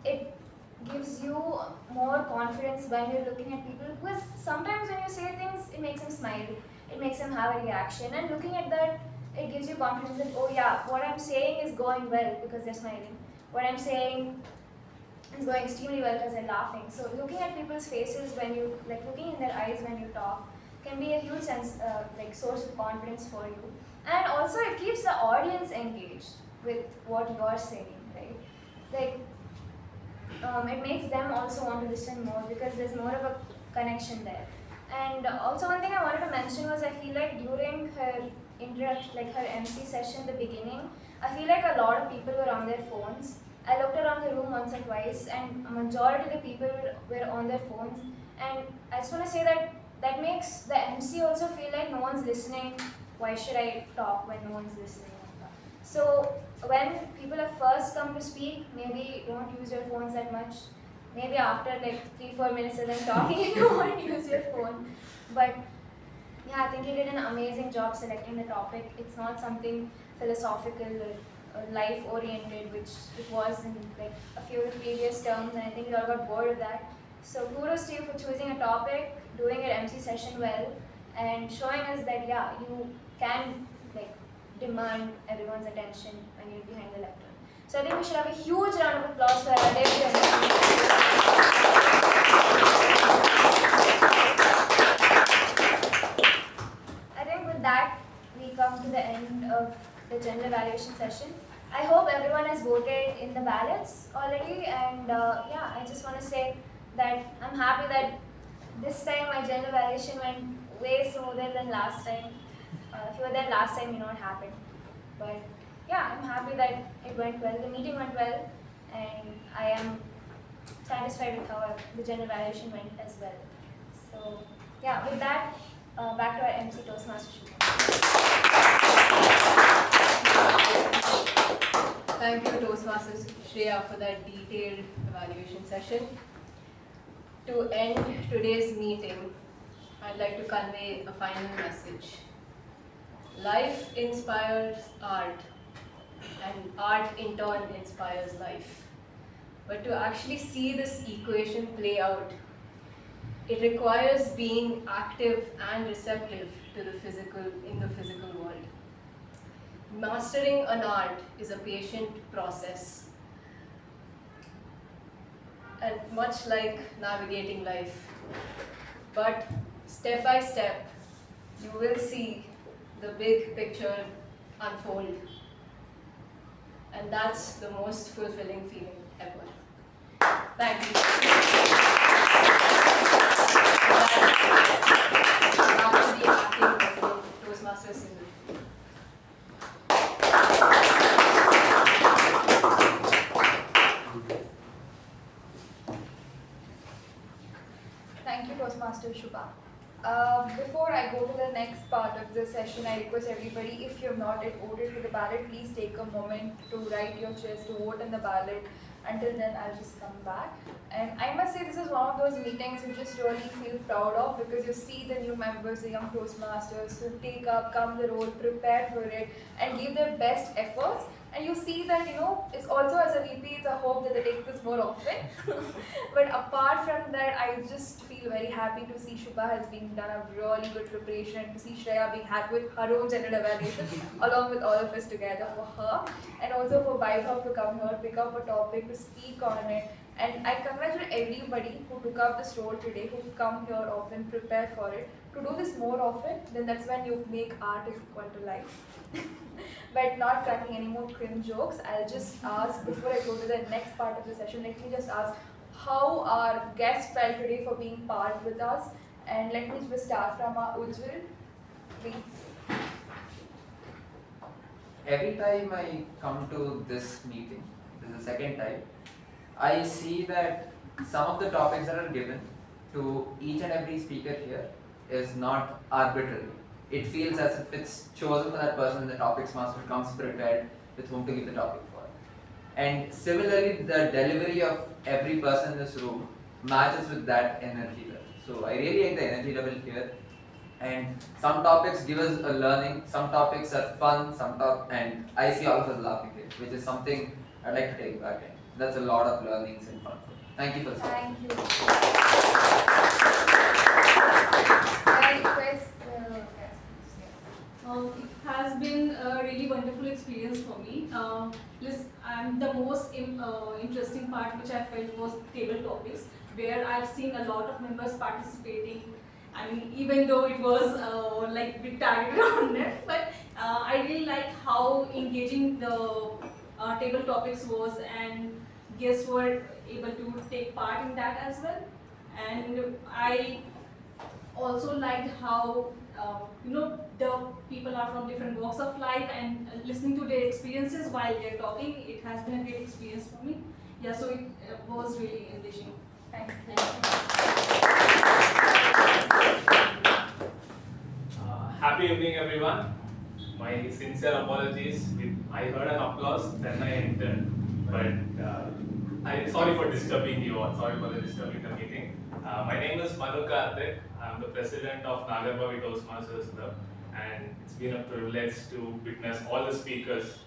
it gives you more confidence when you're looking at people, because sometimes when you say things, it makes them smile, it makes them have a reaction, and looking at that, it gives you confidence that, oh yeah, what I'm saying is going well because they're smiling. What I'm saying is going extremely well because they're laughing. So looking at people's faces when you, looking in their eyes when you talk, can be a huge source of confidence for you. And also it keeps the audience engaged with what you're saying, right? It makes them also want to listen more because there's more of a connection there. And also one thing I wanted to mention was I feel like during her her MC session in the beginning, I feel like a lot of people were on their phones. I looked around the room once or twice, and a majority of the people were on their phones. And I just want to say that that makes the MC also feel like no one's listening. Why should I talk when no one's listening? So when people have first come to speak, maybe don't use your phones that much. Maybe after like 3-4 minutes of them talking, you want to use your phone. But yeah, I think you did an amazing job selecting the topic. It's not something philosophical or life-oriented, which it was in like a few of the previous terms, and I think we all got bored of that. So kudos to you for choosing a topic, doing your MC session well, and showing us that yeah, you can like demand everyone's attention when you're behind the lectern. So I think we should have a huge round of applause for our deputy MC. I think with that, we come to the end of the general evaluation session. I hope everyone has voted in the ballots already, and yeah, I just want to say that I'm happy that this time my general evaluation went way smoother than last time. If you were there last time, you know what happened. But yeah, I'm happy that it went well, the meeting went well, and I am satisfied with how the general evaluation went as well. So yeah, with that, back to our MC Toastmaster Shuba. Thank you, Toastmasters Shreya, for that detailed evaluation session. To end today's meeting, I'd like to convey a final message. Life inspires art, and art in turn inspires life. But to actually see this equation play out, it requires being active and receptive to the physical world. Mastering an art is a patient process, and much like navigating life. But step by step, you will see the big picture unfold. And that's the most fulfilling feeling ever. Thank you. Now to the acting president, Toastmasters Sindhushree. Thank you, Toastmaster Shuba. Before I go to the next part of the session, I request everybody, if you have not yet voted for the ballot, please take a moment to write your choice to vote in the ballot. Until then, I'll just come back. And I must say, this is one of those meetings you just really feel proud of, because you see the new members, the young Toastmasters who come the role, prepare for it, and give their best efforts. And you see that, it's also as a VP, it's a hope that they take this more often. But apart from that, I just feel very happy to see Shuba has done a really good preparation, and to see Shreya being happy with her own general evaluation, along with all of us together for her. And also for Vaibhav to come here, pick up a topic, to speak on it. And I congratulate everybody who took up this role today, who come here often, prepare for it. To do this more often, then that's when you make art is equal to life. But not cracking any more cringe jokes, I'll just ask, before I go to the next part of the session, let me just ask how our guests felt today for being part with us. And let me just start from our Ujjwal, please. Every time I come to this meeting, this is the second time, I see that some of the topics that are given to each and every speaker here is not arbitrary. It feels as if it's chosen for that person, the topics master comes prepared with whom to give the topic for. And similarly, the delivery of every person in this room matches with that energy level. So I really like the energy level here. And some topics give us a learning, some topics are fun, and I see all of us laughing here, which is something I'd like to take back in. That's a lot of learnings and fun. Thank you for listening. Thank you. I request It has been a really wonderful experience for me. And the most interesting part which I felt was table topics, where I've seen a lot of members participating. I mean, even though it was like bit targeted on it, but I really like how engaging the table topics was, and guests were able to take part in that as well. And I also liked how the people are from different walks of life, and listening to their experiences while they're talking, it has been a great experience for me. Yeah, so it was really enriching. Thank you. Happy evening, everyone. My sincere apologies. I heard an applause, then I entered. But I'm sorry for disturbing you all. Sorry for disturbing the meeting. My name is Madhusudan. I'm the president of Nagarbavi Toastmasters Club, and it's been a privilege to witness all the speakers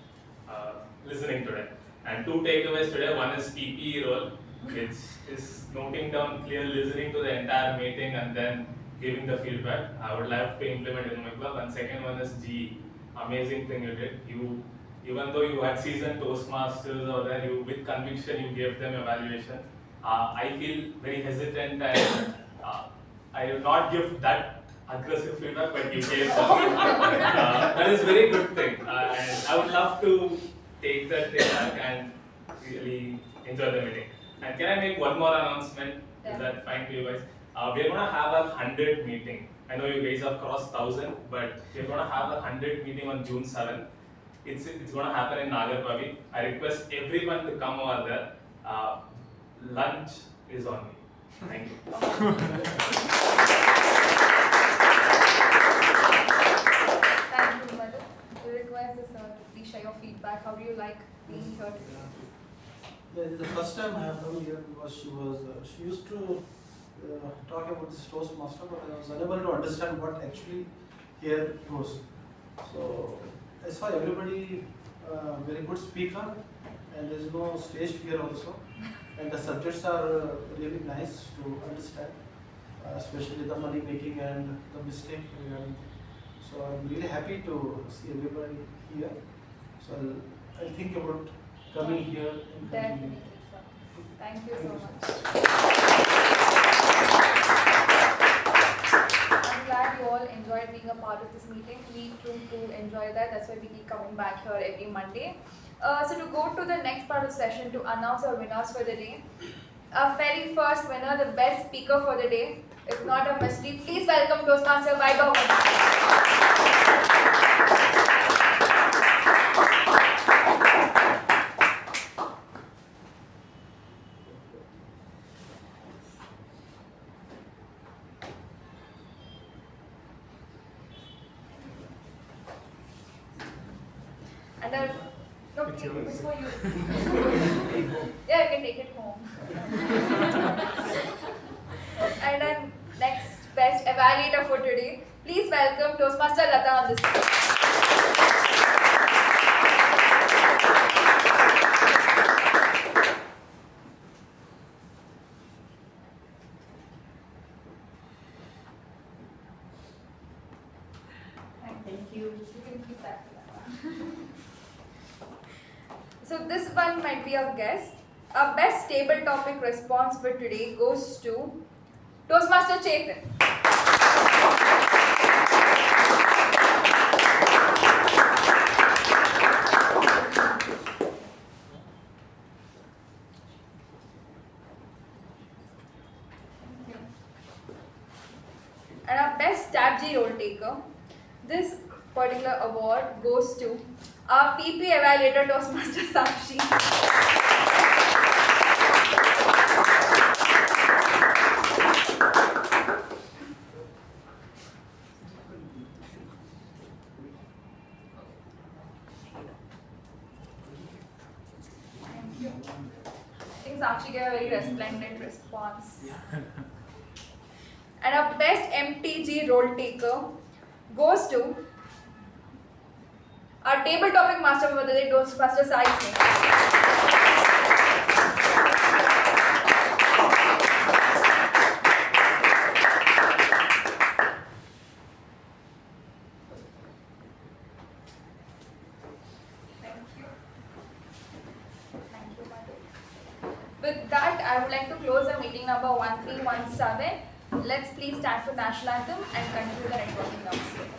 listening today. And two takeaways today. One is PPE role, which is noting down clearly, listening to the entire meeting, and then giving the feedback. I would love to implement in my club. And second one is G. Amazing thing you did. You, even though you had seasoned Toastmasters or there, you with conviction you gave them evaluation. I feel very hesitant, and I will not give that aggressive feedback, but you gave that is very good thing. And I would love to take that feedback and really enjoy the meeting. And can I make one more announcement? Is that fine to you guys? We are going to have a 100 meeting. I know you guys have crossed 1,000, but we are going to have a 100 meeting on June 7th. It's going to happen in Nagarbavi. I request everyone to come over there. Lunch is on me. Thank you. Thank you, Madhu. We request the sir to please share your feedback. How do you like being here today? The first time I have come here because she used to talk about this Toastmaster, but I was unable to understand what actually here goes. So I saw everybody very good speaker, and there is no stage fear also, and the subjects are really nice to understand, especially the money making and the mistake regarding. So I'm really happy to see everybody here. So I'll think about coming here and Definitely, sir. Thank you so much. I'm glad you all enjoyed being a part of this meeting. We too enjoy that. That's why we keep coming back here every Monday. So to go to the next part of the session to announce our winners for the day. Our very first winner, the best speaker for the day, if not a mystery, please welcome Toastmaster Vaibhav. And no, it's for you. Yeah, you can take it home. And then next best evaluator for today, please welcome Toastmaster Latha on the stage. Thank you. You can keep that. So this one might be our guest. Our best table topic response for today goes to Toastmaster Chetan. And our best TAPG role taker. This particular award goes to our PP Evaluator Toastmaster Sakshi. Thank you. I think Sakshi gave a very resplendent response. And our best MTG role taker goes to our table topic master for the day, Toastmaster Saketh. Thank you. Thank you, Madhu. With that, I would like to close the meeting number 1317. Let's please stand for National Anthem and continue the networking downstairs.